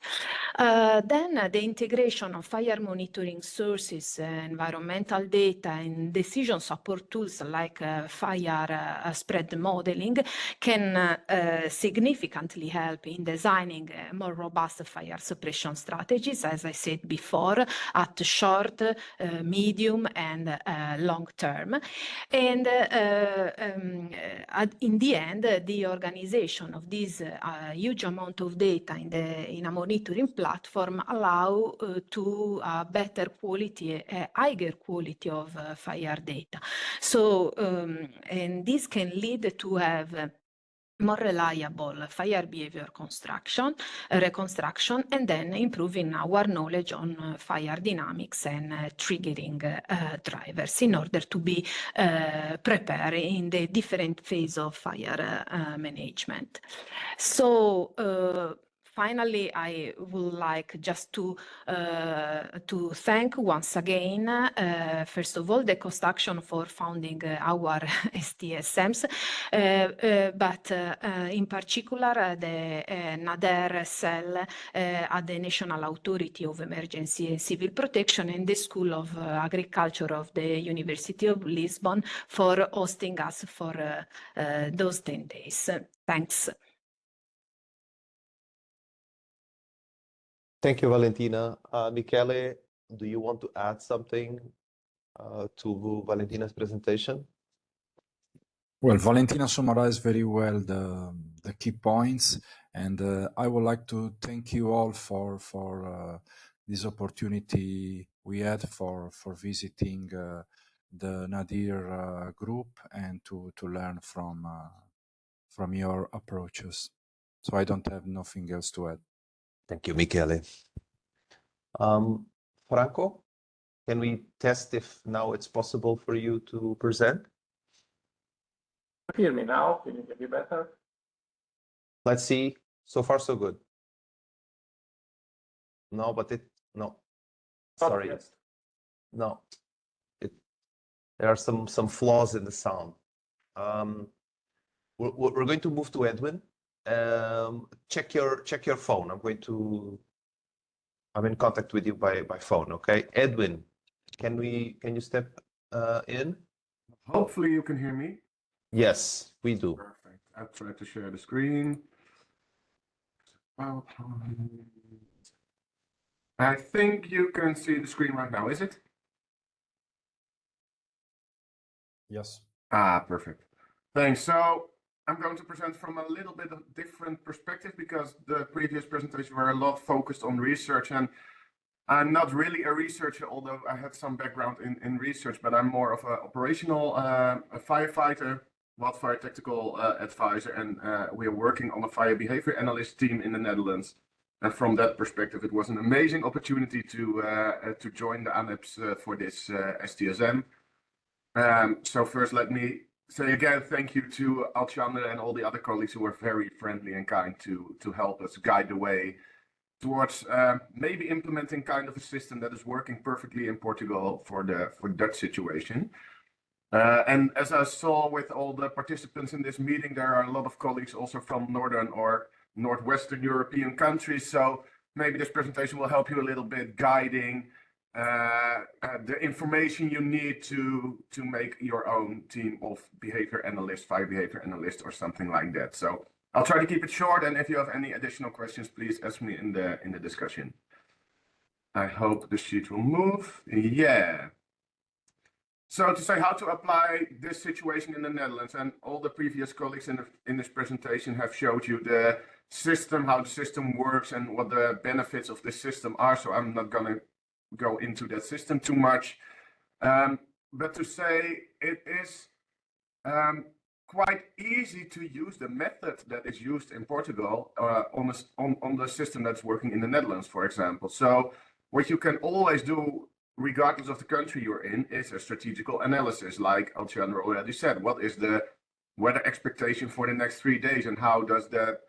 Then the integration of fire monitoring sources, environmental data, and decision support tools like fire spread modeling can significantly help in designing more robust fire suppression strategies, as I said before, at short, medium, and long term. And in the end, the organization of this huge amount of data in a monitoring platform allow to better quality, higher quality of fire data. So, and this can lead to have more reliable fire behavior reconstruction, and then improving our knowledge on fire dynamics and triggering drivers in order to be prepared in the different phase of fire management. So finally, I would like just to thank once again, first of all, the construction for founding our STSMs, but in particular the NADER cell at the National Authority of Emergency and Civil Protection and the School of Agriculture of the University of Lisbon for hosting us for those 10 days. Thanks. Thank you, Valentina. Michele, do you want to add something to Valentina's presentation? Well, Valentina summarized very well the key points, and I would like to thank you all for this opportunity we had for visiting the Nadir group and to learn from from your approaches. So I don't have nothing else to add. Thank you, Michele. Franco, can we test if now it's possible for you to present? Hear me now? Can you hear me better? Let's see. So far, so good. No, but no. Sorry. No. There are some flaws in the sound. We're going to move to Edwin. Check your phone. I'm in contact with you by phone. Okay, Edwin, can you step in? Hopefully you can hear me. Yes, we do. Perfect. I'll try to share the screen. I think you can see the screen right now, is it? Yes. Perfect. Thanks. So I'm going to present from a little bit of different perspective because the previous presentations were a lot focused on research, and I'm not really a researcher, although I have some background in research, but I'm more of an operational a firefighter, wildfire tactical advisor, and we are working on a fire behavior analyst team in the Netherlands. And from that perspective, it was an amazing opportunity to join the ANEPS for this STSM. So first, let me say again, thank you to Alexander and all the other colleagues who were very friendly and kind to help us guide the way towards maybe implementing kind of a system that is working perfectly in Portugal for Dutch situation. And as I saw with all the participants in this meeting, there are a lot of colleagues also from Northern or Northwestern European countries. So maybe this presentation will help you a little bit guiding the information you need to make your own team of behavior analysts, fire behavior analysts, or something like that. So I'll try to keep it short, and if you have any additional questions, please ask me in the discussion. I hope the sheet will move. Yeah. So to say how to apply this situation in the Netherlands, and all the previous colleagues in this presentation have showed you the system, how the system works, and what the benefits of this system are. So I'm not going to go into that system too much. But to say it is quite easy to use the method that is used in Portugal on the system that's working in the Netherlands, for example. So what you can always do, regardless of the country you're in, is a strategical analysis, like Alexander already said. What is the weather expectation for the next 3 days, and how does that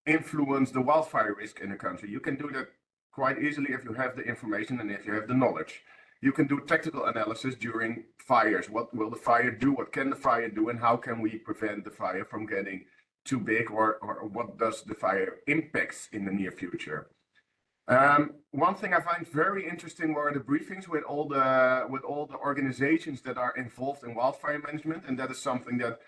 influence the wildfire risk in a country? You can do that quite easily if you have the information and if you have the knowledge. You can do tactical analysis during fires. What will the fire do? What can the fire do? And how can we prevent the fire from getting too big? Or what does the fire impacts in the near future? One thing I find very interesting were the briefings with all the organizations that are involved in wildfire management, and that is something that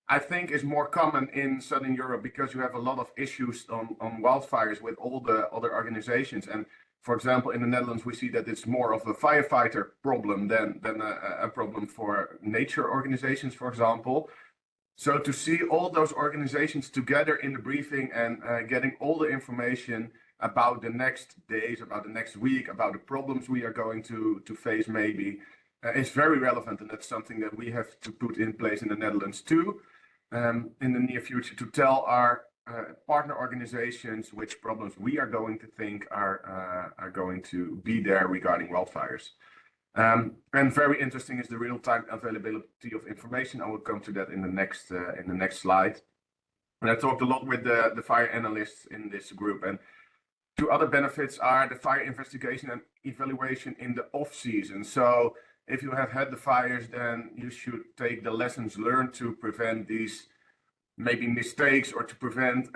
I think is more common in Southern Europe because you have a lot of issues on wildfires with all the other organizations. And for example, in the Netherlands, we see that it's more of a firefighter problem than a problem for nature organizations, for example. So to see all those organizations together in the briefing and getting all the information about the next days, about the next week, about the problems we are going to face maybe, is very relevant. And that's something that we have to put in place in the Netherlands too, in the near future, to tell our partner organizations which problems we are going to think are going to be there regarding wildfires. And very interesting is the real-time availability of information. I will come to that in the next slide. And I talked a lot with the fire analysts in this group, and two other benefits are the fire investigation and evaluation in the off-season. So if you have had the fires, then you should take the lessons learned to prevent these maybe mistakes, or to prevent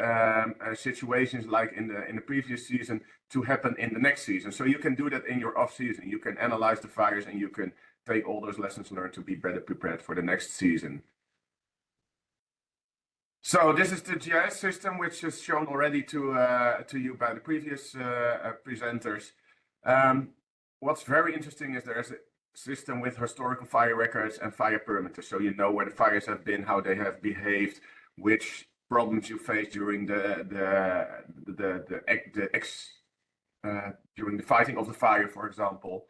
situations like in the previous season to happen in the next season. So you can do that in your off-season. You can analyze the fires and you can take all those lessons learned to be better prepared for the next season. So this is the GIS system, which is shown already to you by the previous presenters. What's very interesting is there's a system with historical fire records and fire perimeters, so you know where the fires have been, how they have behaved, which problems you faced during during the fighting of the fire, for example.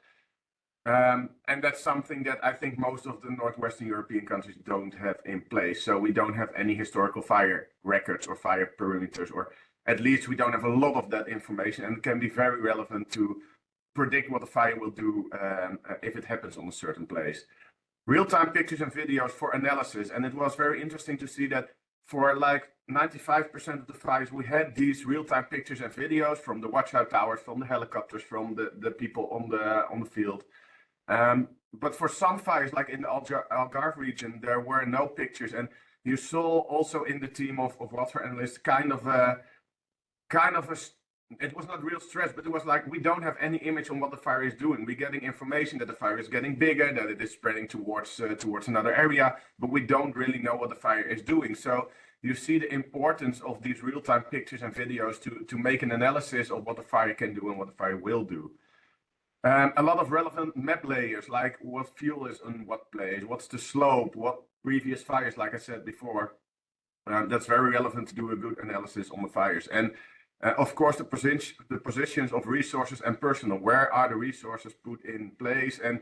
And that's something that I think most of the Northwestern European countries don't have in place. So we don't have any historical fire records or fire perimeters, or at least we don't have a lot of that information, and it can be very relevant to predict what the fire will do if it happens on a certain place. Real-time pictures and videos for analysis. And it was very interesting to see that for like 95% of the fires, we had these real-time pictures and videos from the watchout towers, from the helicopters, from the people on the field. But for some fires, like in the Algarve region, there were no pictures, and you saw also in the team of wildfire analysts kind of a, it was not real stress, but it was like, we don't have any image on what the fire is doing. We're getting information that the fire is getting bigger, that it is spreading towards another area, but we don't really know what the fire is doing. So you see the importance of these real-time pictures and videos to make an analysis of what the fire can do and what the fire will do. A lot of relevant map layers, like what fuel is on what place, what's the slope, what previous fires, like I said before. That's very relevant to do a good analysis on the fires. And of course, the positions of resources and personnel. Where are the resources put in place, and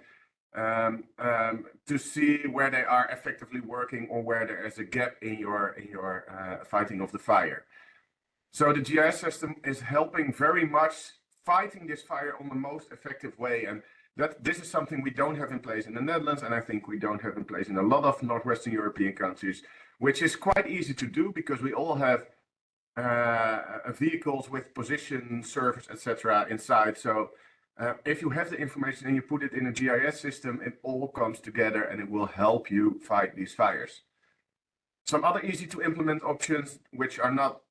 to see where they are effectively working or where there is a gap in your fighting of the fire. So the GIS system is helping very much fighting this fire on the most effective way, and this is something we don't have in place in the Netherlands, and I think we don't have in place in a lot of Northwestern European countries, which is quite easy to do because we all have vehicles with position, servers, etc. inside. So if you have the information and you put it in a GIS system, it all comes together and it will help you fight these fires. Some other easy to implement options, which are not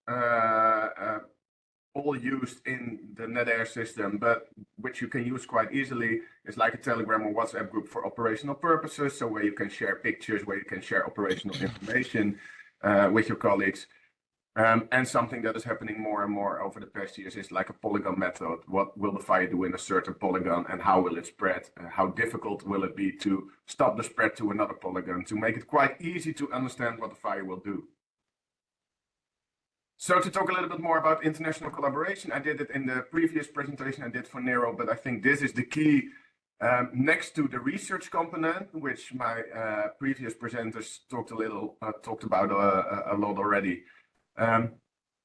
all used in the NetAir system, but which you can use quite easily, is like a Telegram or WhatsApp group for operational purposes. So where you can share pictures, where you can share operational information with your colleagues. And something that is happening more and more over the past years is like a polygon method. What will the fire do in a certain polygon, and how will it spread? How difficult will it be to stop the spread to another polygon, to make it quite easy to understand what the fire will do? So to talk a little bit more about international collaboration, I did it in the previous presentation I did for NERO, but I think this is the key next to the research component, which my previous presenters talked about a lot already.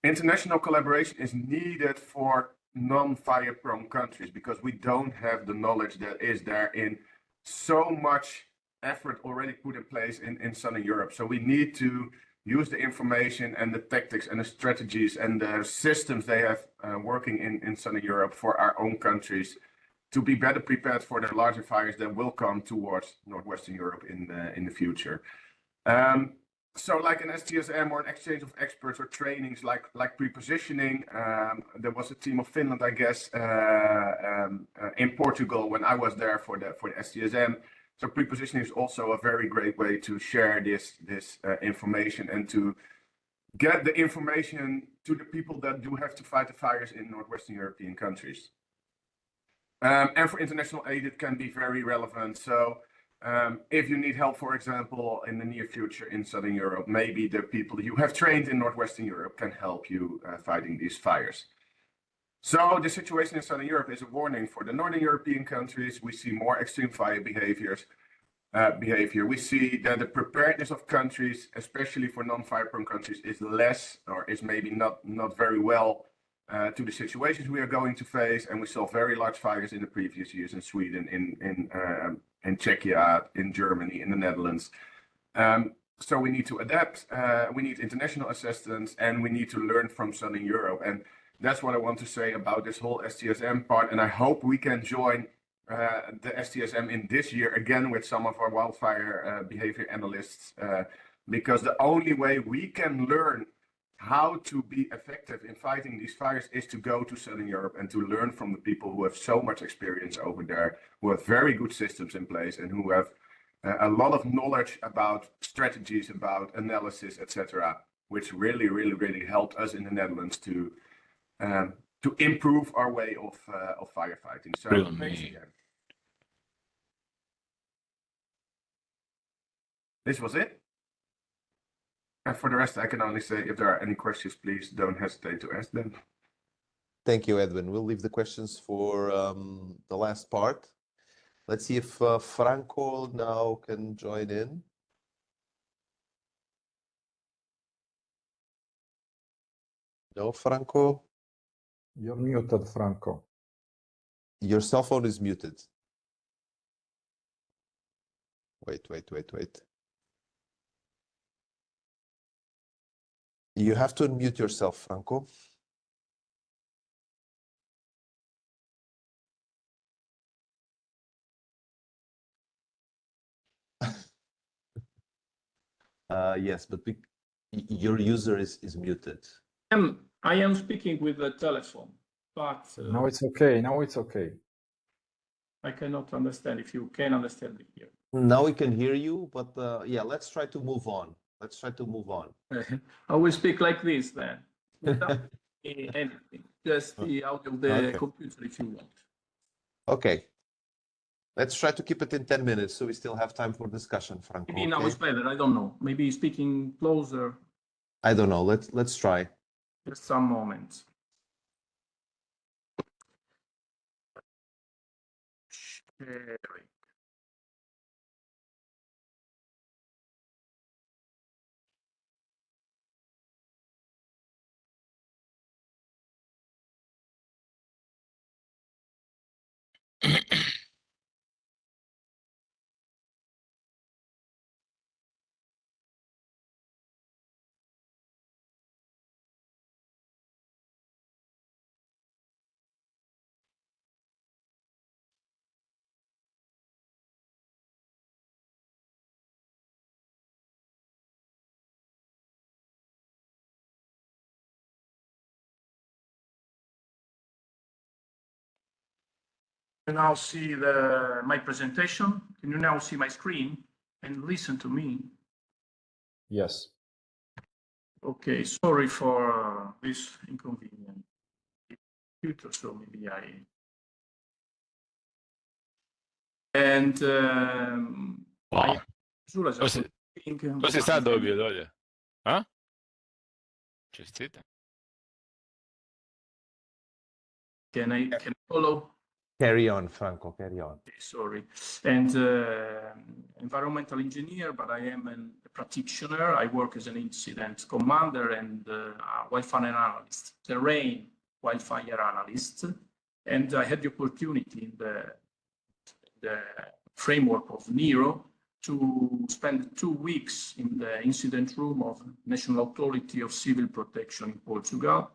International collaboration is needed for non-fire prone countries because we don't have the knowledge that is there in so much effort already put in place in Southern Europe. So we need to use the information and the tactics and the strategies and the systems they have working in Southern Europe for our own countries to be better prepared for the larger fires that will come towards Northwestern Europe in the future. So like an STSM or an exchange of experts or trainings like pre-positioning, there was a team of Finland, I guess, in Portugal when I was there for the STSM. So pre-positioning is also a very great way to share this information and to get the information to the people that do have to fight the fires in Northwestern European countries. And for international aid, it can be very relevant. So if you need help, for example, in the near future in Southern Europe, maybe the people you have trained in Northwestern Europe can help you fighting these fires. So the situation in Southern Europe is a warning for the Northern European countries. We see more extreme fire behavior. We see that the preparedness of countries, especially for non-fire prone countries, is less or is maybe not very well to the situations we are going to face. And we saw very large fires in the previous years in Sweden, in Czechia, in Germany, in the Netherlands. So we need to adapt. We need international assistance, and we need to learn from Southern Europe. And that's what I want to say about this whole STSM part. And I hope we can join the STSM in this year again with some of our wildfire behavior analysts, because the only way we can learn how to be effective in fighting these fires is to go to Southern Europe and to learn from the people who have so much experience over there, who have very good systems in place and who have a lot of knowledge about strategies, about analysis, etc., which really, really, really helped us in the Netherlands to improve our way of firefighting. So thanks again. This was it. And for the rest, I can only say, if there are any questions, please don't hesitate to ask them. Thank you, Edwin. We'll leave the questions for the last part. Let's see if Franco now can join in. No, Franco? You're muted, Franco. Your cell phone is muted. Wait. You have to unmute yourself, Franco. Yes, but your user is muted. I am speaking with the telephone, but Now it's okay. Now it's okay. I cannot understand if you can understand me here. Now we can hear you, but yeah, let's try to move on. I will speak like this then, without anything, just the audio of the computer if you want. Okay. Let's try to keep it in 10 minutes so we still have time for discussion, Franco. Maybe now it's better, I don't know. Maybe speaking closer. I don't know. Let's try. Just some moments. Sharing. You now see my presentation. Can you now see my screen and listen to me? Yes. Okay, sorry for this inconvenience. So maybe Wow. Você está ouvindo, olha? Hã? Čestite. Can I follow? Carry on, Franco, carry on. Okay, sorry. And environmental engineer, but I am a practitioner. I work as an incident commander and a wildfire analyst, terrain wildfire analyst. And I had the opportunity in the framework of NERO to spend 2 weeks in the incident room of National Authority of Civil Protection in Portugal,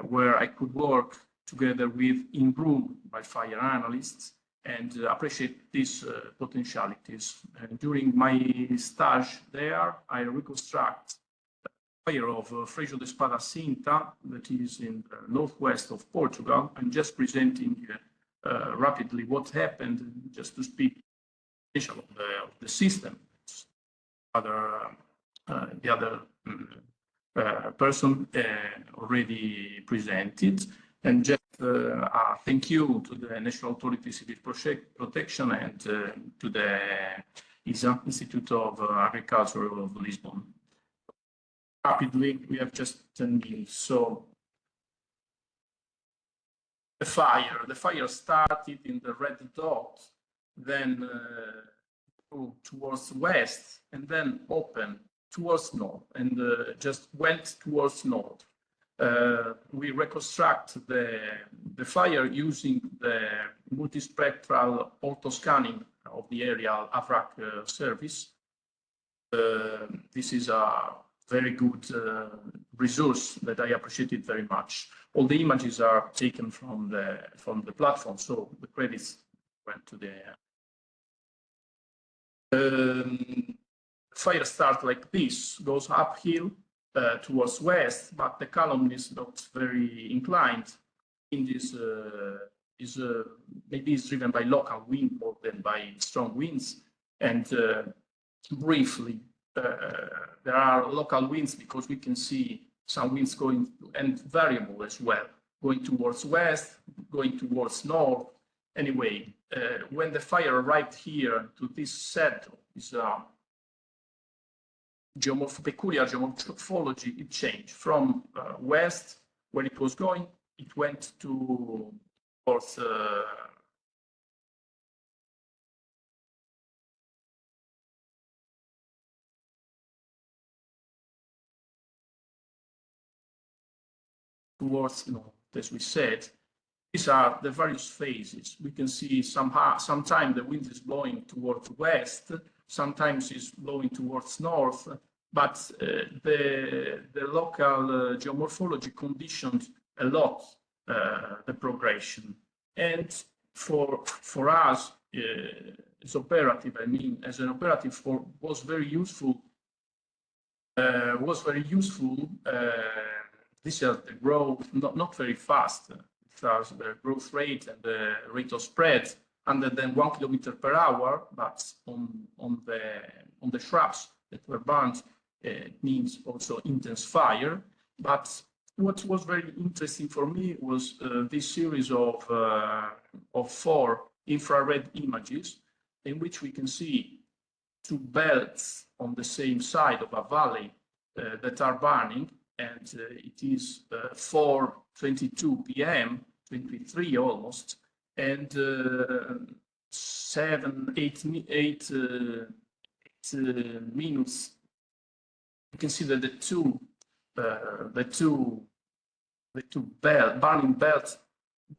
where I could work together with in-room wildfire analysts and appreciate these potentialities. During my stage there, I reconstruct the fire of Freixo de Espada Cinta, that is in the northwest of Portugal. I'm just presenting rapidly what happened, just to speak of the system. The other person already presented. And just thank you to the National Authority Civil Protection and to the ISA, Institute of Agriculture of Lisbon. Rapidly, we have just 10 minutes. So the fire started in the red dot, then towards west, and then opened towards north, and just went towards north. We reconstruct the fire using the multispectral auto-scanning of the aerial AVRAC service. This is a very good resource that I appreciated very much. All the images are taken from the platform, so the credits went to the fire start like this, goes uphill towards west, but the column is not very inclined. In this maybe it's driven by local wind more than by strong winds. And briefly, there are local winds because we can see some winds going, and variable as well, going towards west, going towards north. Anyway, when the fire arrived here to this set, this peculiar geomorphology, it changed from west, where it was going, it went towards towards north, as we said. These are the various phases. We can see sometimes the wind is blowing towards west, sometimes it's blowing towards north, but the local geomorphology conditioned a lot the progression. And for us, as operative, I mean, as an operative, was very useful. This is the growth, not very fast. Because the growth rate and the rate of spread under than 1 kilometer per hour, but on the shrubs that were burned, it means also intense fire. But what was very interesting for me was this series of 4 infrared images in which we can see 2 belts on the same side of a valley that are burning, and it is 4:22 p.m., 23 almost, and 8 minutes. You can see that the two burning belts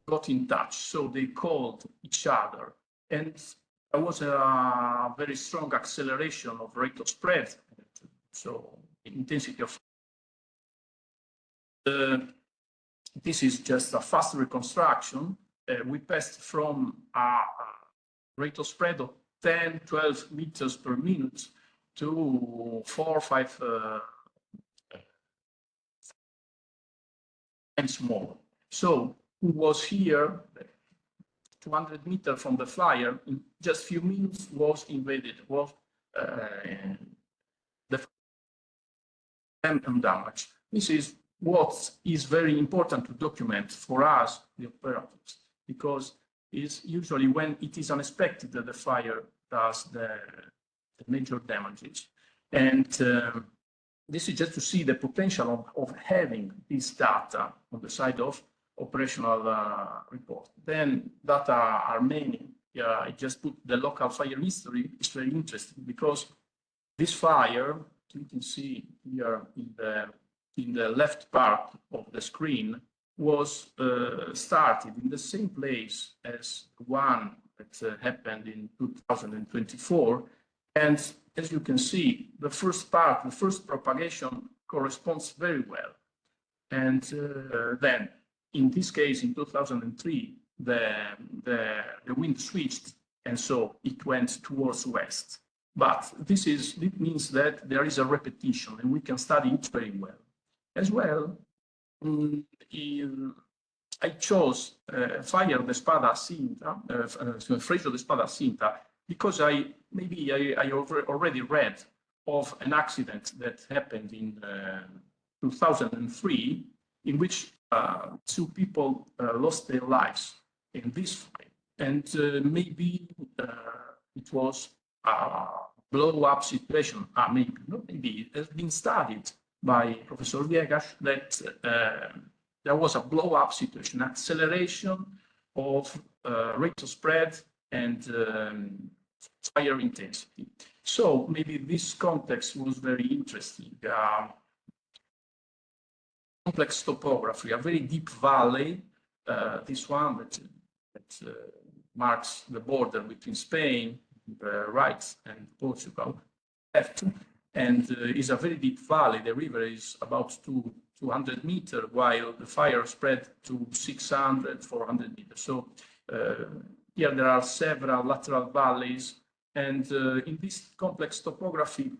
got in touch, so they called each other, and there was a very strong acceleration of rate of spread, so intensity of. This is just a fast reconstruction. We passed from a rate of spread of 10, 12 meters per minute to 4 or 5 times more. So who was here 200 meters from the fire in just a few minutes was invaded, was the damage. This is what is very important to document for us, the operatives, because it's usually when it is unexpected that the fire does the major damages. And this is just to see the potential of having this data on the side of operational report. Then data are many. Yeah, I just put the local fire history. It's very interesting because this fire, you can see here in the left part of the screen, was started in the same place as the one that happened in 2024. And as you can see, the first part, the first propagation corresponds very well. And then, in this case, in 2003, the wind switched, and so it went towards west. But it means that there is a repetition, and we can study it very well. As well, I chose Fire de Spada Cinta, Freccio de Spada Cinta, because I already read of an accident that happened in 2003, in which 2 people lost their lives in this fire. And maybe it was a blow-up situation. Maybe, not maybe, it has been studied by Professor Viegas that there was a blow-up situation, acceleration of rate of spread and fire intensity. So maybe this context was very interesting. Complex topography, a very deep valley, this one that marks the border between Spain, the right, and Portugal, left, and is a very deep valley. The river is about 200 meters, while the fire spread to 600, 400 meters. So here there are several lateral valleys, and in this complex topography,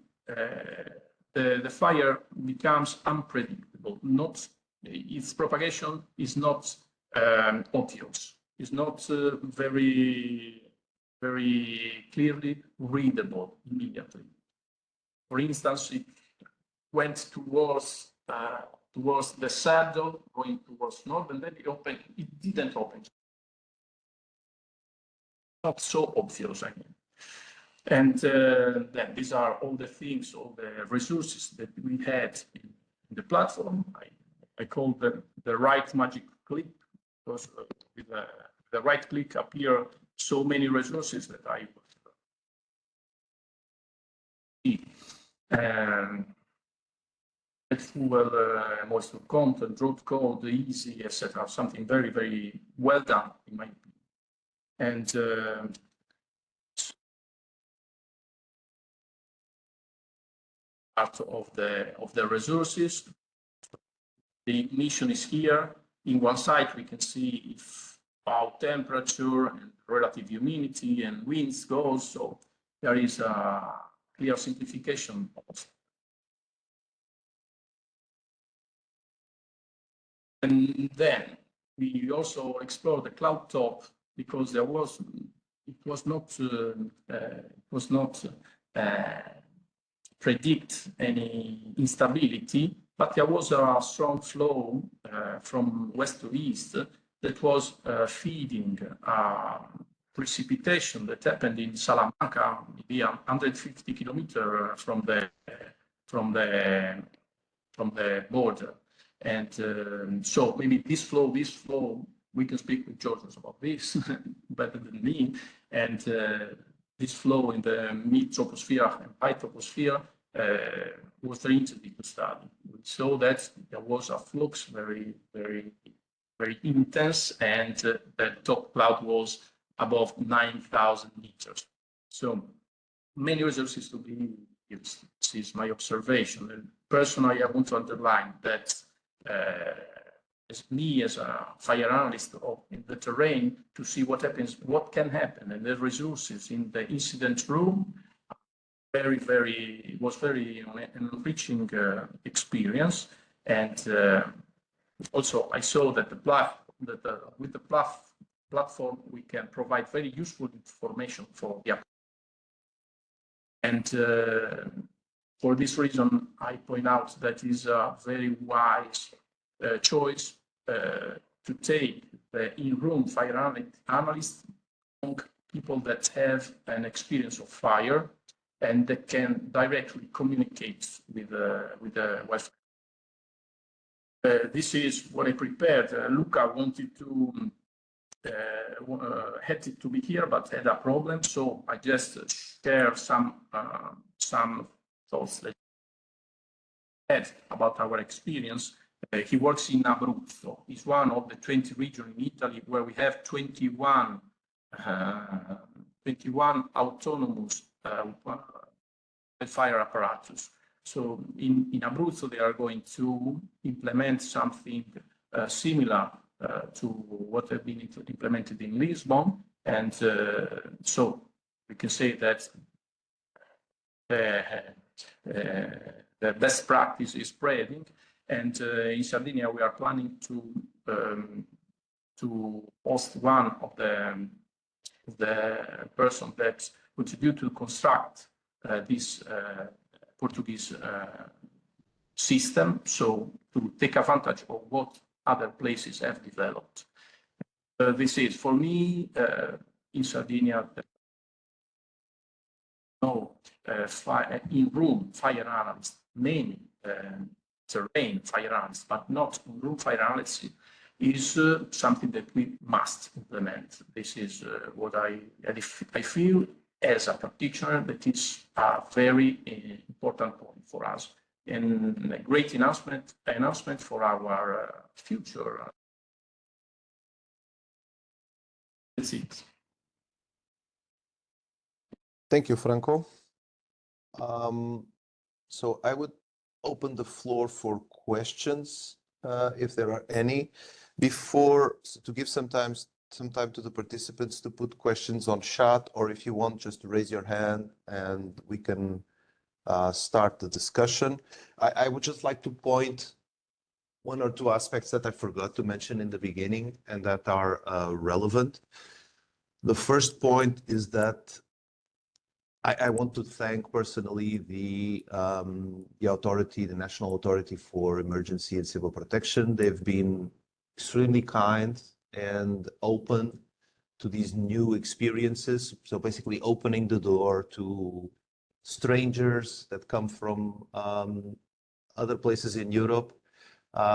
the fire becomes unpredictable. Its propagation is not obvious. It's not very clearly readable immediately. For instance, it went towards the saddle, going towards north, and then it didn't open. Not so obvious, I mean. And then these are all the things, all the resources that we had in the platform. I call them the right magic click, because with the right click appear so many resources that I fuel, moisture content, drought code, easy, etc. Something very, very well done in my opinion. And part of the resources. The mission is here. In one side, we can see if how temperature and relative humidity and winds goes. So there is a clear simplification of. And then we also explored the cloud top because it was not predict any instability, but there was a strong flow from west to east that was feeding precipitation that happened in Salamanca, maybe 150 kilometers from the border. And so maybe this flow, we can speak with Georgios about this better than me. And this flow in the mid-troposphere and high troposphere was very interesting to study. We saw that there was a flux very, very, very intense, and the top cloud was above 9,000 meters. So many resources to be used. This is my observation. And personally, I want to underline that as me as a fire analyst in the terrain to see what happens, what can happen, and the resources in the incident room was very enriching experience. And also I saw that with the platform we can provide very useful information for the and for this reason, I point out that is a very wise choice to take the in-room fire analyst among people that have an experience of fire and that can directly communicate with the wildfire. This is what I prepared. Luca wanted to had to be here, but had a problem, so I just share some thoughts that he had about our experience. He works in Abruzzo. It's one of the 20 regions in Italy where we have 21 autonomous fire apparatus. So in Abruzzo, they are going to implement something similar to what have been implemented in Lisbon. And so we can say that the best practice is spreading. And in Sardinia, we are planning to host one of the person that contribute to construct this Portuguese system. So to take advantage of what other places have developed. This is for me in Sardinia. No in-room fire analysts, many terrain fire analysts, but not in-room fire analysts, is something that we must implement. This is what I feel as a practitioner that is a very important point for us, and a great announcement for our future. That's it. Thank you, Franco. So I would open the floor for questions, if there are any. To give some time to the participants to put questions on chat, or if you want, just raise your hand and we can start the discussion. I would just like to point one or two aspects that I forgot to mention in the beginning and that are relevant. The first point is that I want to thank personally the authority, the National Authority for Emergency and Civil Protection. They've been extremely kind and open to these new experiences. So basically opening the door to strangers that come from other places in Europe.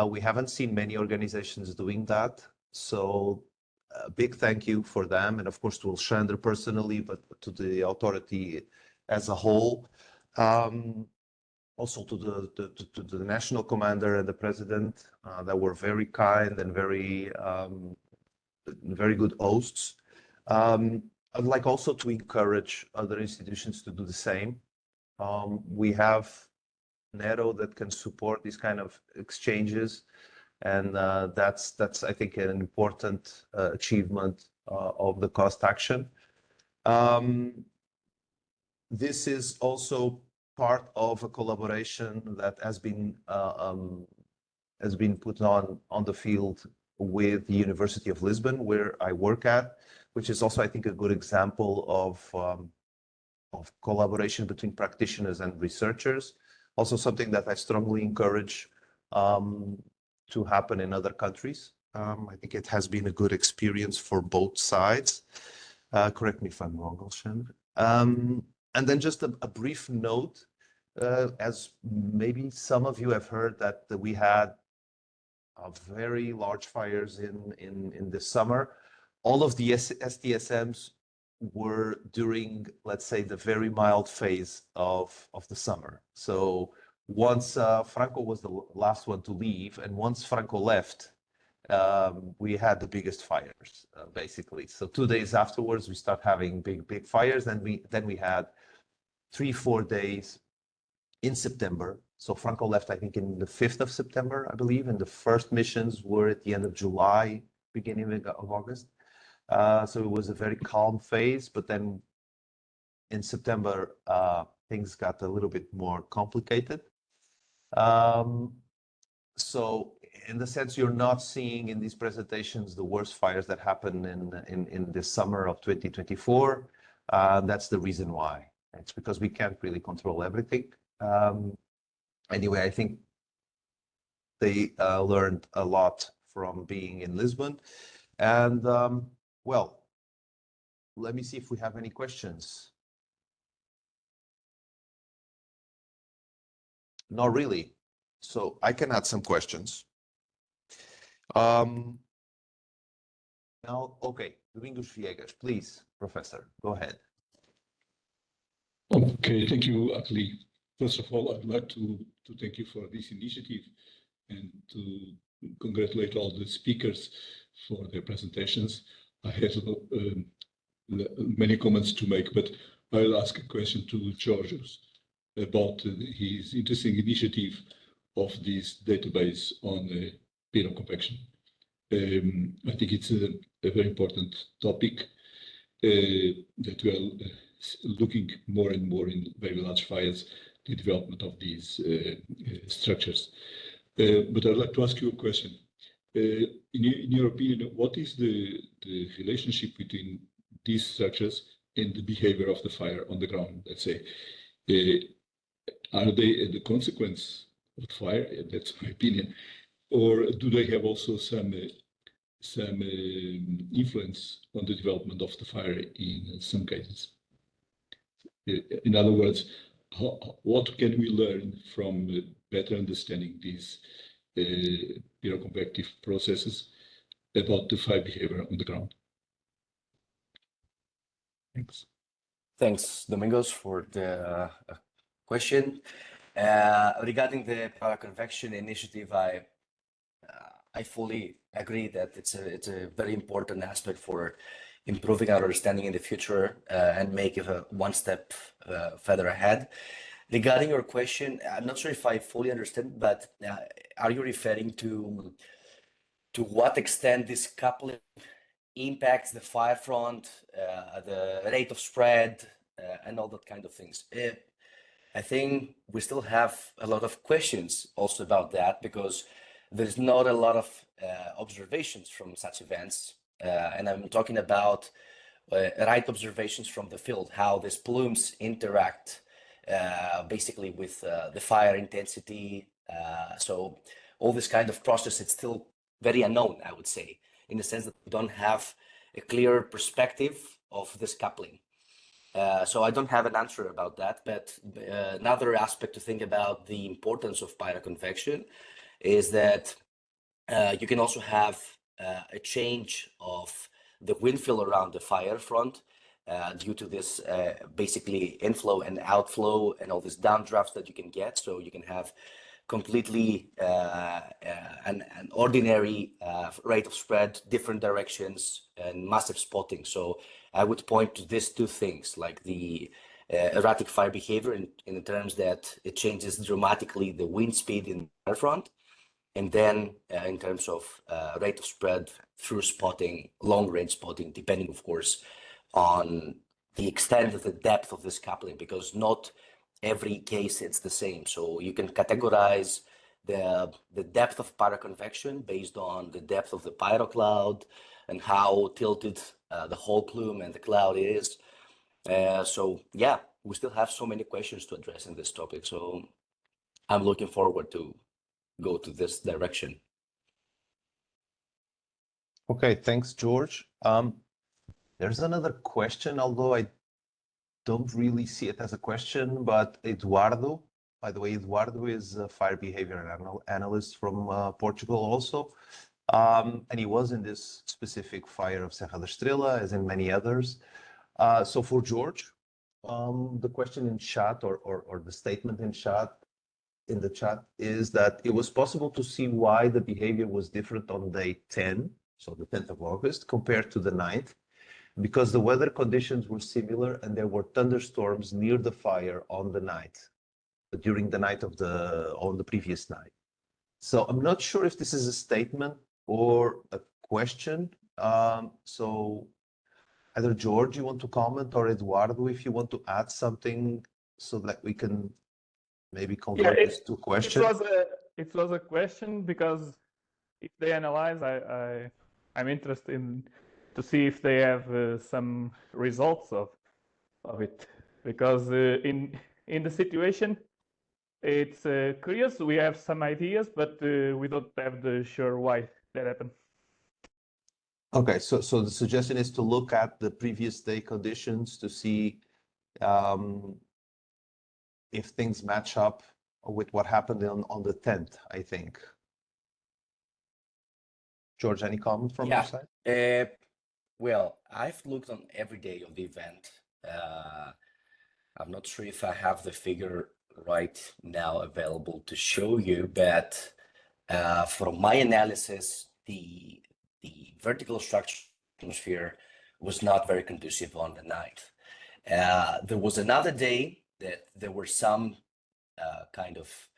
We haven't seen many organizations doing that. So a big thank you for them, and of course to Alexandre personally, but to the authority as a whole. also to the national commander and the president that were very kind and very good hosts. I'd like also to encourage other institutions to do the same. We have NERO that can support these kind of exchanges, and that's I think an important achievement of the cost action. This is also part of a collaboration that has been put on the field with the University of Lisbon, where I work at, which is also, I think, a good example of collaboration between practitioners and researchers. Also something that I strongly encourage to happen in other countries. I think it has been a good experience for both sides. Correct me if I'm wrong, Alshan. And then just a brief note, as maybe some of you have heard, that we had very large fires in the summer. All of the STSMs were during, let's say, the very mild phase of the summer. So once Franco was the last one to leave, and once Franco left, we had the biggest fires, basically. So 2 days afterwards, we start having big fires, and then we had 3-4 days in September. So Franco left, I think, in the 5th of September, I believe, and the first missions were at the end of July, beginning of August. So it was a very calm phase, but then in September, things got a little bit more complicated. So in the sense, you're not seeing in these presentations the worst fires that happened in the summer of 2024. That's the reason why. It's because we can't really control everything. Anyway, I think they learned a lot from being in Lisbon. And well, let me see if we have any questions. Not really. So I can add some questions. Now, okay, Domingos Viegas, please, Professor, go ahead. Okay, thank you, Atli. First of all, I'd like to thank you for this initiative and to congratulate all the speakers for their presentations. I have many comments to make, but I'll ask a question to Georgios about his interesting initiative of this database on pyroconvection. I think it's a very important topic that we are looking more and more in very large fires, the development of these structures. But I'd like to ask you a question. In your opinion, what is the relationship between these structures and the behavior of the fire on the ground, let's say? Are they the consequence of fire? That's my opinion. Or do they have also some influence on the development of the fire in some cases? In other words, what can we learn from better understanding these pyroconvective processes about the fire behavior on the ground? Thanks. Thanks, Domingos, for the question. Regarding the pyroconvection initiative, I fully agree that it's a very important aspect for improving our understanding in the future and make it one step further ahead. Regarding your question, I'm not sure if I fully understand, but are you referring to what extent this coupling impacts the fire front, the rate of spread, and all that kind of things? I think we still have a lot of questions also about that, because there's not a lot of observations from such events. And I'm talking about right observations from the field, how these plumes interact basically with the fire intensity. So all this kind of process, it's still very unknown, I would say, in the sense that we don't have a clear perspective of this coupling. So I don't have an answer about that, but another aspect to think about the importance of pyroconvection is that you can also have a change of the wind field around the fire front, due to this basically inflow and outflow and all these downdrafts that you can get. So you can have completely an ordinary rate of spread, different directions, and massive spotting. So I would point to these two things, like the erratic fire behavior in terms that it changes dramatically the wind speed in the fire front, and then in terms of rate of spread through spotting, long range spotting, depending, of course, on the extent of the depth of this coupling, because not every case it's the same. So you can categorize the depth of pyroconvection based on the depth of the pyrocloud and how tilted the whole plume and the cloud is. So yeah, we still have so many questions to address in this topic. So I'm looking forward to go to this direction. Okay, thanks, George. There's another question, although I don't really see it as a question, but Eduardo, by the way, Eduardo is a fire behavior analyst from Portugal also. And he was in this specific fire of Serra da Estrela, as in many others. So for George, the question in chat or the statement in the chat is that it was possible to see why the behavior was different on day 10, so the 10th of August, compared to the 9th, because the weather conditions were similar and there were thunderstorms near the fire on the night, during the night on the previous night. So I'm not sure if this is a statement or a question. So either George, you want to comment, or Eduardo, if you want to add something so that we can maybe convert this to a question. It was a question because if they analyze, I'm interested to see if they have some results of it, because in the situation it's curious. We have some ideas, but we don't have the sure why that happened. Okay, so the suggestion is to look at the previous day conditions to see if things match up with what happened on the 10th, I think. George, any comment from your side? Well, I've looked on every day of the event. I'm not sure if I have the figure right now available to show you, but from my analysis, the vertical structure atmosphere was not very conducive on the night. There was another day that there were some kind of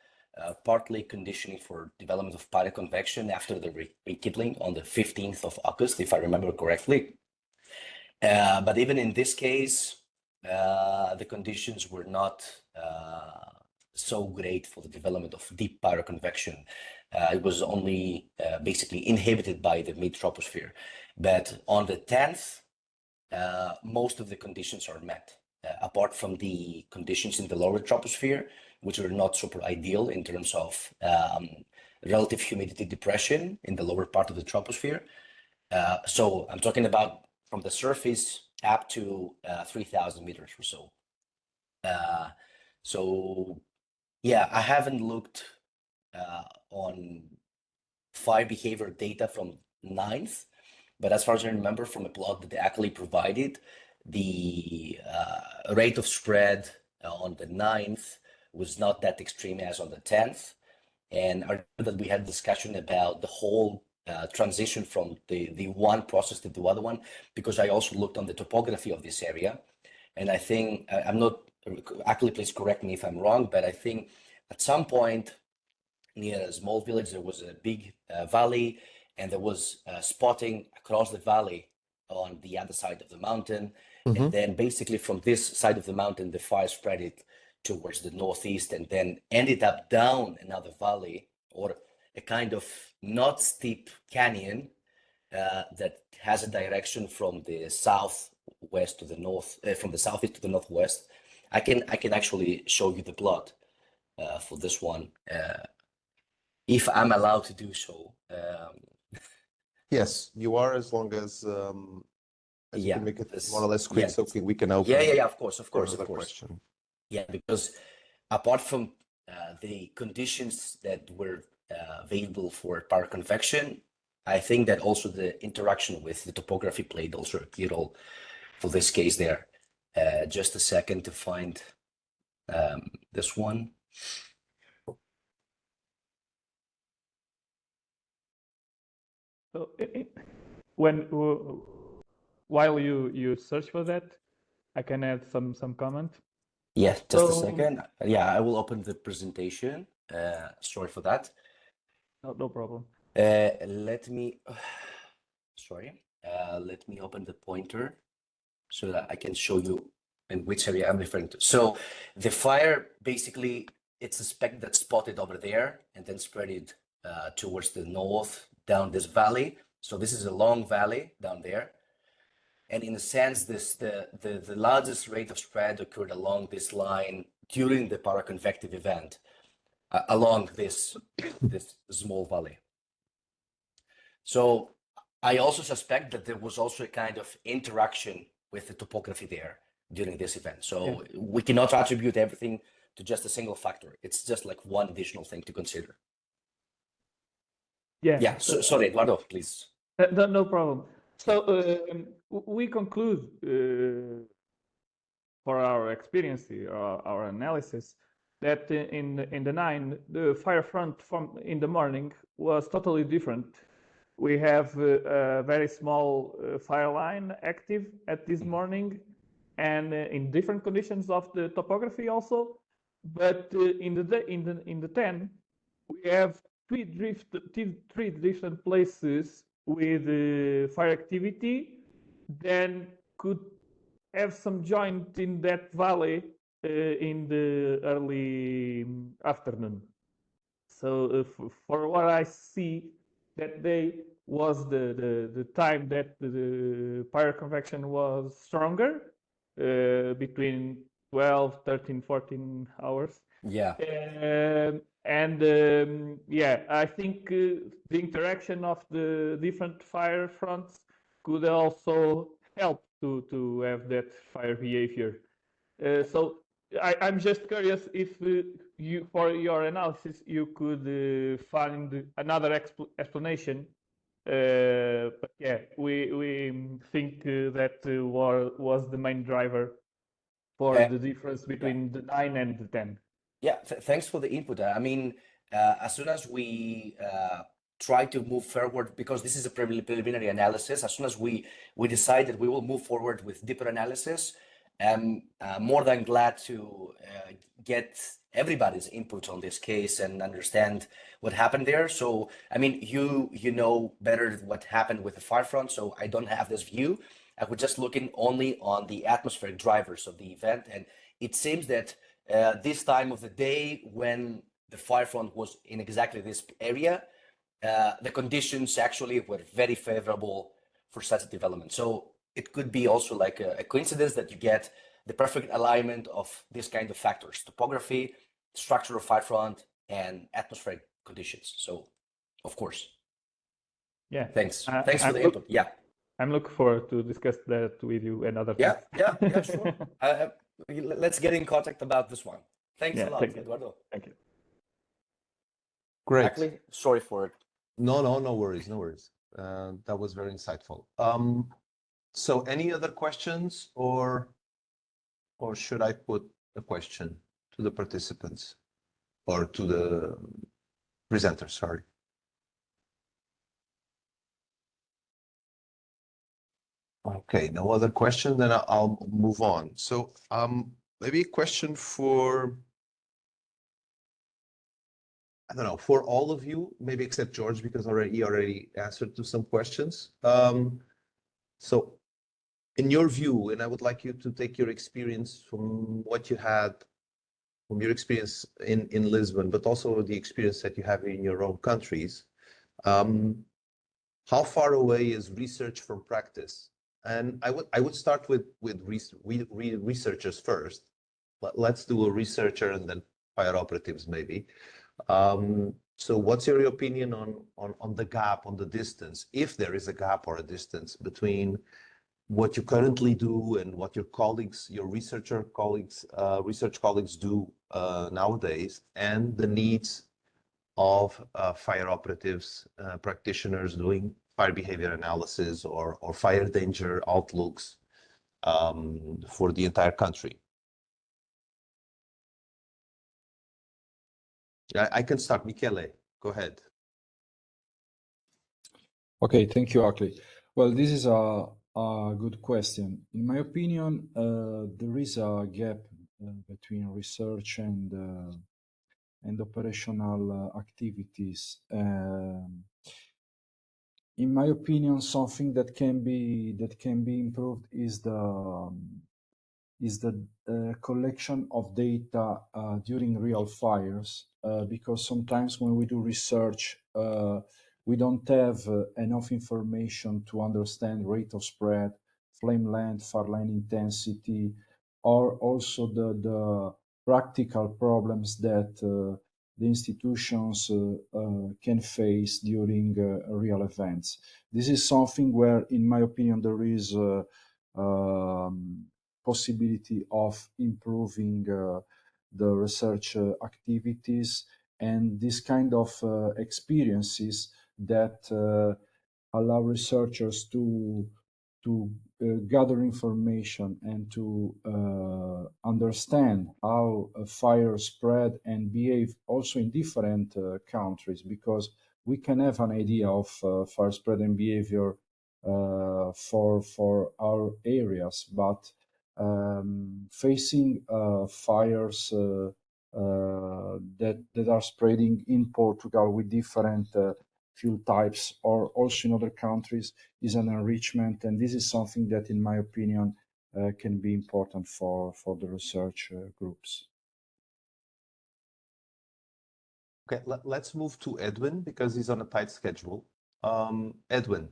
partly conditioning for development of pyroconvection after the rekindling on the 15th of August, if I remember correctly. But even in this case, the conditions were not so great for the development of deep pyroconvection. It was only basically inhibited by the mid-troposphere. But on the 10th, most of the conditions are met, apart from the conditions in the lower troposphere, which are not super ideal in terms of relative humidity depression in the lower part of the troposphere. So I'm talking about from the surface up to 3,000 meters or so. So yeah, I haven't looked on fire behavior data from 9th, but as far as I remember from a plot that they actually provided, the rate of spread on the 9th was not that extreme as on the 10th. And I remember that we had discussion about the whole transition from the one process to the other one, because I also looked on the topography of this area. And I think, I'm not, actually please correct me if I'm wrong, but I think at some point near a small village, there was a big valley, and there was spotting across the valley on the other side of the mountain. Mm-hmm. And then basically from this side of the mountain, the fire spread it towards the northeast and then ended up down another valley, or a kind of not steep canyon that has a direction from the southwest to the north, from the southeast to the northwest. I can actually show you the plot for this one, if I'm allowed to do so. Yes, you are, as long as you can make it more or less quick, so we can open. Yeah, of course. Question. Yeah, because apart from the conditions that were available for pyroconvection, I think that also the interaction with the topography played also a key role. for this case there. Just a second to find this one. So when while you search for that, I can add some comment. Yeah, just a second. Yeah, I will open the presentation. Sorry for that. No problem. Let me open the pointer so that I can show you in which area I'm referring to. So the fire, basically, it's a speck that's spotted over there and then spread it towards the north down this valley. So this is a long valley down there. And in a sense, the largest rate of spread occurred along this line during the paraconvective event, along this small valley. So I also suspect that there was also a kind of interaction with the topography there during this event. So we cannot attribute everything to just a single factor. It's just like one additional thing to consider. Yeah. So, sorry, Eduardo, please. No problem. So we conclude for our experience, our analysis, that in the 9, the fire front from in the morning was totally different. We have a very small fire line active at this morning, and in different conditions of the topography also. But in the 10, we have three different places with fire activity, then could have some joint in that valley in the early afternoon. So for what I see, that day was the time that the pyroconvection was stronger, between 12, 13, 14 hours. Yeah. Yeah, I think the interaction of the different fire fronts could also help to have that fire behavior. So I'm just curious if you, for your analysis, you could find another explanation. But yeah, we think that was the main driver for the difference between the 9 and the 10. Yeah, thanks for the input. I mean, as soon as we try to move forward, because this is a preliminary analysis, as soon as we decide that we will move forward with deeper analysis, I'm more than glad to get everybody's input on this case and understand what happened there. So, I mean, you know better what happened with the fire front, so I don't have this view. I was just looking only on the atmospheric drivers of the event, and it seems that this time of the day, when the fire front was in exactly this area, the conditions actually were very favorable for such a development. So it could be also like a coincidence that you get the perfect alignment of this kind of factors: topography, structure of fire front, and atmospheric conditions. So, of course. Yeah. Thanks. Thanks for the input. Yeah. I'm looking forward to discuss that with you and other Yeah, things. sure. Let's get in contact about this one. Thanks a lot, Eduardo. Thank you. Great. Actually, sorry for it. No worries. That was very insightful. So any other questions, or should I put a question to the participants or to the presenters? Sorry. Okay, no other question, then I'll move on. So maybe a question for, I don't know, for all of you, maybe except George, because he already answered to some questions. So in your view, and I would like you to take your experience from what you had, from your experience in Lisbon, but also the experience that you have in your own countries, how far away is research from practice? And I would start with researchers first. Let's do a researcher and then fire operatives maybe. So what's your opinion on the gap, on the distance, if there is a gap or a distance between what you currently do and what your colleagues, your research colleagues do nowadays, and the needs of fire operatives, practitioners doing fire behavior analysis or fire danger outlooks for the entire country. I can start. Michele, go ahead. Okay, thank you, Akli. Well, this is a good question. In my opinion, there is a gap between research and operational activities. In my opinion, something that can be improved is the collection of data during real fires, because sometimes when we do research, we don't have enough information to understand rate of spread, flame length, fire line intensity, or also the practical problems that the institutions can face during real events. This is something where, in my opinion, there is possibility of improving the research activities, and this kind of experiences that allow researchers to gather information and to understand how fire spread and behave also in different countries, because we can have an idea of fire spread and behavior for our areas, but facing fires that are spreading in Portugal with different fuel types, or also in other countries, is an enrichment, and this is something that, in my opinion, can be important for the research groups. Okay, let's move to Edwin, because he's on a tight schedule. Edwin,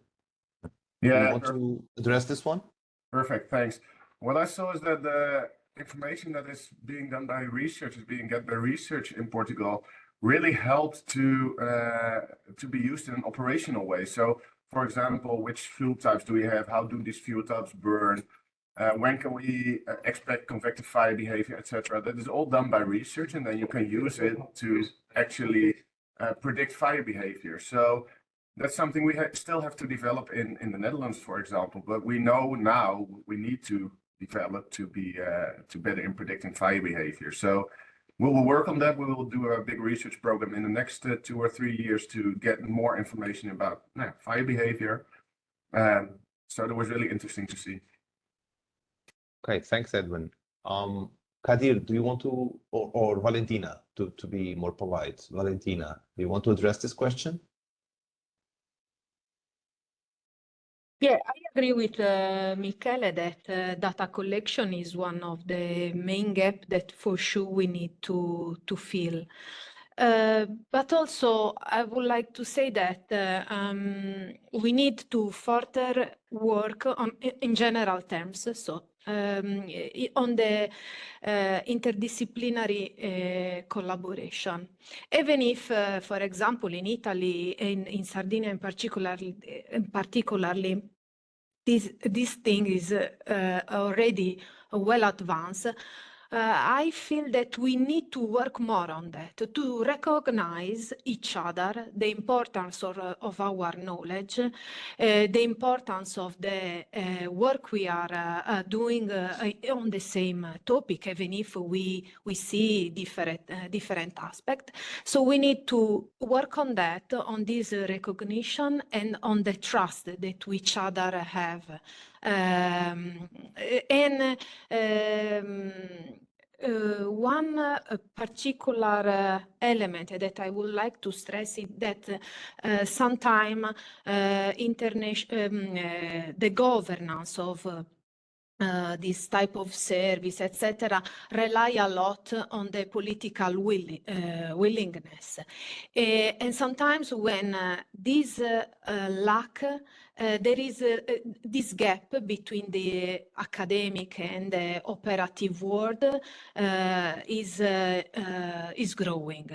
do you want to address this one? Perfect, thanks. What I saw is that the information that is being done by research, is being get by research in Portugal, really helped to be used in an operational way. So, for example, which fuel types do we have? How do these fuel types burn? When can we expect convective fire behavior, etc.? That is all done by research, and then you can use it to actually predict fire behavior. So that's something we still have to develop in the Netherlands, for example. But we know now we need to develop to be to better in predicting fire behavior. So we will work on that. We will do a big research program in the next 2 or 3 years to get more information about fire behavior. So that was really interesting to see. Okay, thanks, Edwin. Kadir, do you want to, or Valentina, to be more polite? Valentina, do you want to address this question? Yeah, I agree with Michele that data collection is one of the main gaps that for sure we need to fill. But also, I would like to say that we need to further work on, in general terms, so on the interdisciplinary collaboration. Even if, for example, in Italy, in Sardinia in particularly, this thing is already well advanced. I feel that we need to work more on that, to recognize each other, the importance of our knowledge, the importance of the work we are doing on the same topic, even if we see different aspects. So we need to work on that, on this recognition and on the trust that each other have. One particular element that I would like to stress is that sometimes the governance of this type of service, etc., rely a lot on the political willingness. And sometimes when this lack, there is this gap between the academic and the operative world is growing.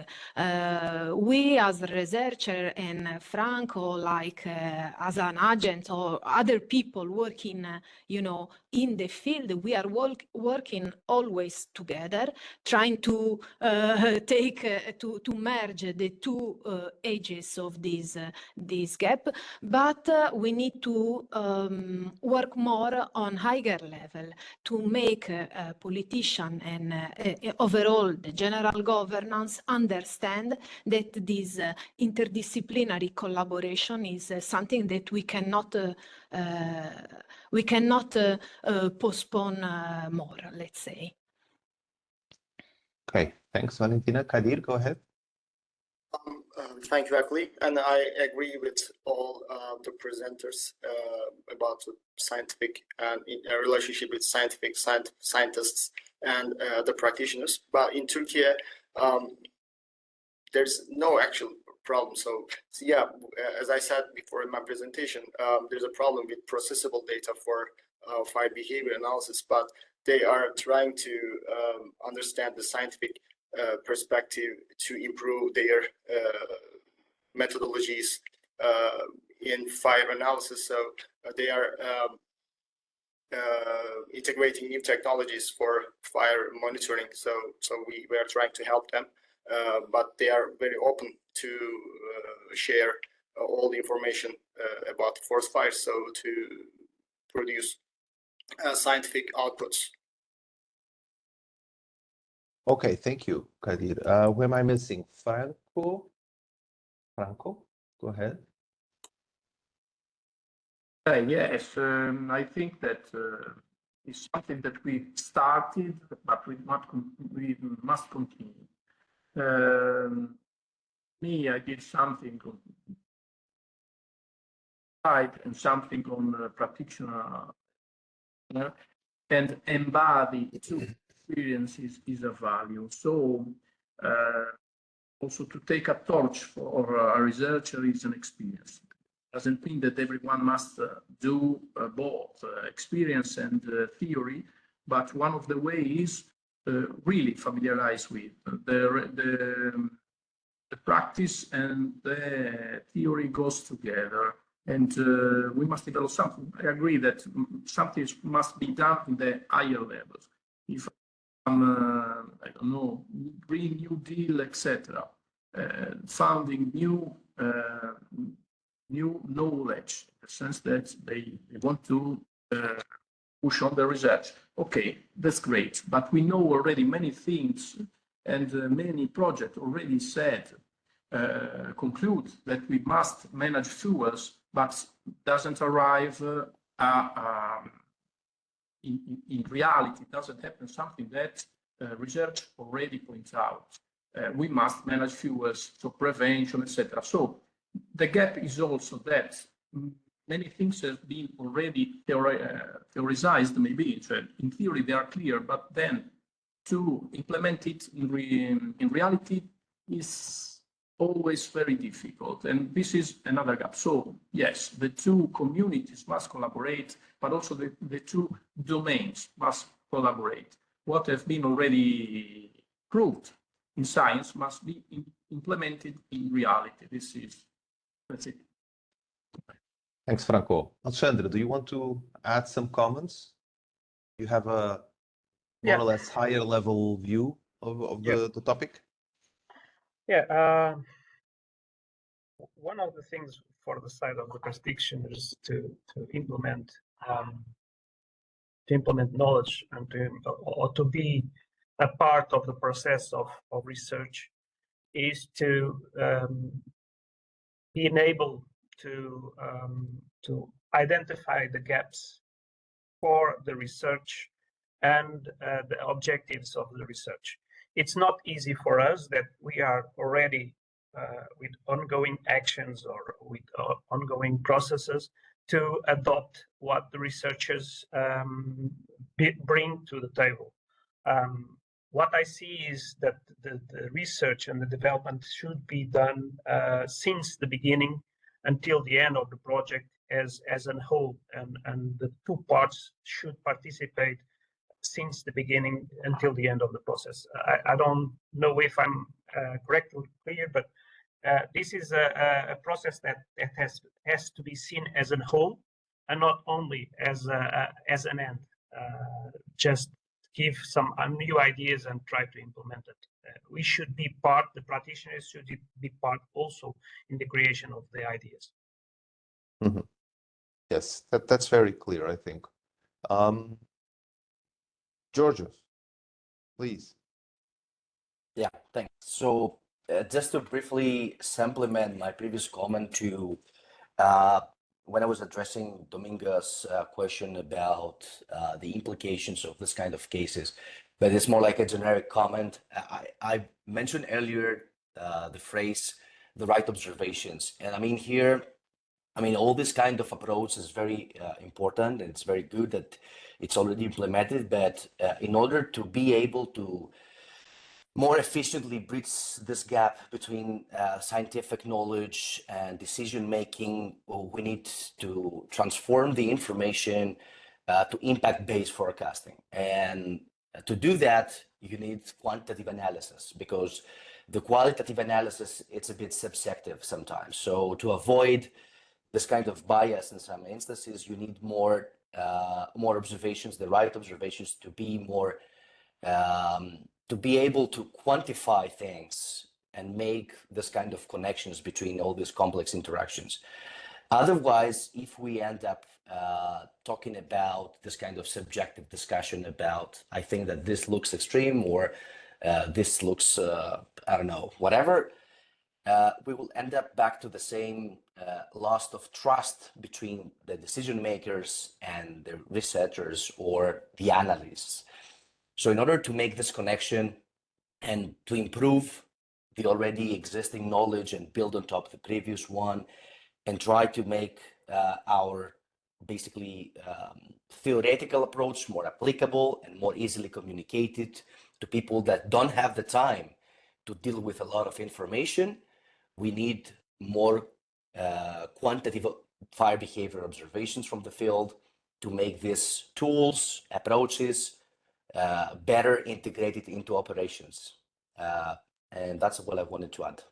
We as a researcher and Franco, like as an agent or other people working, in the field, we are working always together, trying to merge the two edges of this gap. But we we need to work more on higher level to make politicians and overall the general governance understand that this interdisciplinary collaboration is something that we cannot postpone more, let's say. Okay, thanks, Valentina. Kadir, go ahead. Thank you, Akli, and I agree with all the presenters about the scientific and a relationship with scientists and the practitioners. But in Turkey, there's no actual problem. So yeah, as I said before in my presentation, there's a problem with processable data for fire behavior analysis, but they are trying to understand the scientific perspective to improve their methodologies in fire analysis. So they are integrating new technologies for fire monitoring. So we are trying to help them, but they are very open to share all the information about forest fires, so to produce scientific outputs. Okay, thank you, Kadir. Who am I missing? Franco, go ahead. Yes, I think that it's something that we started, but we must continue. Me, I did something on site and something on practitioner, and embody two experiences is a value. So also to take a torch for a researcher is an experience. Doesn't mean that everyone must do both experience and theory, but one of the ways really familiarize with the practice and the theory goes together, and we must develop something. I agree that something must be done in the higher levels. If I don't know, Green New Deal, etc., founding new knowledge, in the sense that they want to push on the research. Okay, that's great, but we know already many things, and many projects already said, conclude that we must manage fuels, but doesn't arrive in reality. It doesn't happen something that research already points out. We must manage fuels, so prevention, etc. So the gap is also that many things have been already theorized, maybe. So in theory, they are clear, but then to implement it in reality is always very difficult. And this is another gap. So yes, the two communities must collaborate, but also the two domains must collaborate. What has been already proved in science must be implemented in reality. That's it. Thanks, Franco. Alexandre, do you want to add some comments? You have a more or less higher level view of the topic? Yeah. One of the things for the side of the practitioners to implement knowledge and to be a part of the process of research is to be able to identify the gaps for the research and the objectives of the research. It's not easy for us that we are already with ongoing actions or with ongoing processes to adopt what the researchers bring to the table. What I see is that the research and the development should be done since the beginning until the end of the project as a whole, and the two parts should participate since the beginning until the end of the process. I don't know if I'm correct or clear, but this is a process that has to be seen as a whole and not only as an end. Just give some new ideas and try to implement it. We should be part, the practitioners should be part also in the creation of the ideas. Mm-hmm. Yes, that's very clear, I think. Georgios, please. Yeah, thanks. So just to briefly supplement my previous comment to when I was addressing Dominga's question about the implications of this kind of cases, but it's more like a generic comment. I mentioned earlier the phrase, the right observations. And I mean here, I mean, all this kind of approach is very important, and it's very good that it's already implemented, but in order to be able to more efficiently bridge this gap between scientific knowledge and decision making, we need to transform the information to impact-based forecasting. And to do that, you need quantitative analysis, because the qualitative analysis, it's a bit subjective sometimes. So to avoid this kind of bias in some instances, you need more observations, the right observations, to be more to be able to quantify things and make this kind of connections between all these complex interactions. Otherwise, if we end up talking about this kind of subjective discussion about, I think that this looks extreme, or this looks, I don't know, whatever, we will end up back to the same loss of trust between the decision makers and the researchers or the analysts. So in order to make this connection and to improve the already existing knowledge and build on top of the previous one, and try to make our basically theoretical approach more applicable and more easily communicated to people that don't have the time to deal with a lot of information, we need more quantitative fire behavior observations from the field to make these tools, approaches, better integrated into operations. And that's what I wanted to add.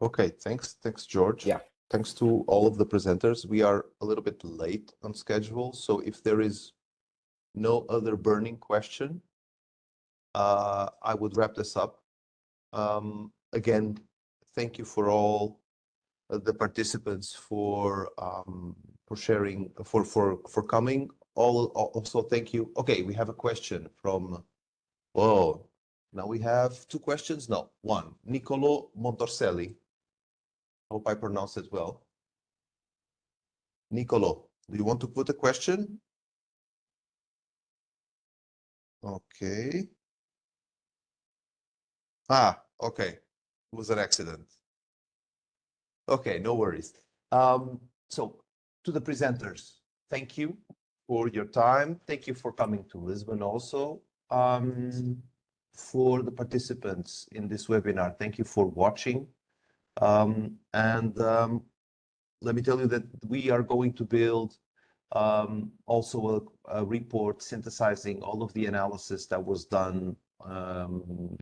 Okay, thanks, George. Yeah. Thanks to all of the presenters. We are a little bit late on schedule, so if there is no other burning question, I would wrap this up. Again, thank you for all the participants for sharing, for coming. Also, thank you. Okay, we have a question from. Oh, now we have two questions. No, one. Niccolò Montorselli. Hope I pronounced it well. Niccolò, do you want to put a question? Okay. Okay. It was an accident. Okay, no worries. So to the presenters, thank you for your time. Thank you for coming to Lisbon also. For the participants in this webinar, thank you for watching. Let me tell you that we are going to build also a report synthesizing all of the analysis that was done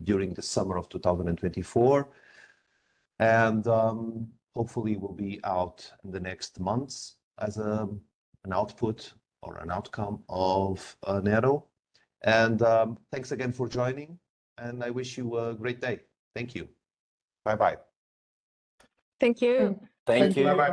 during the summer of 2024. And hopefully will be out in the next months as an output or an outcome of NERO. And thanks again for joining, and I wish you a great day. Thank you. Bye-bye. Thank you. Thank you. Bye-bye.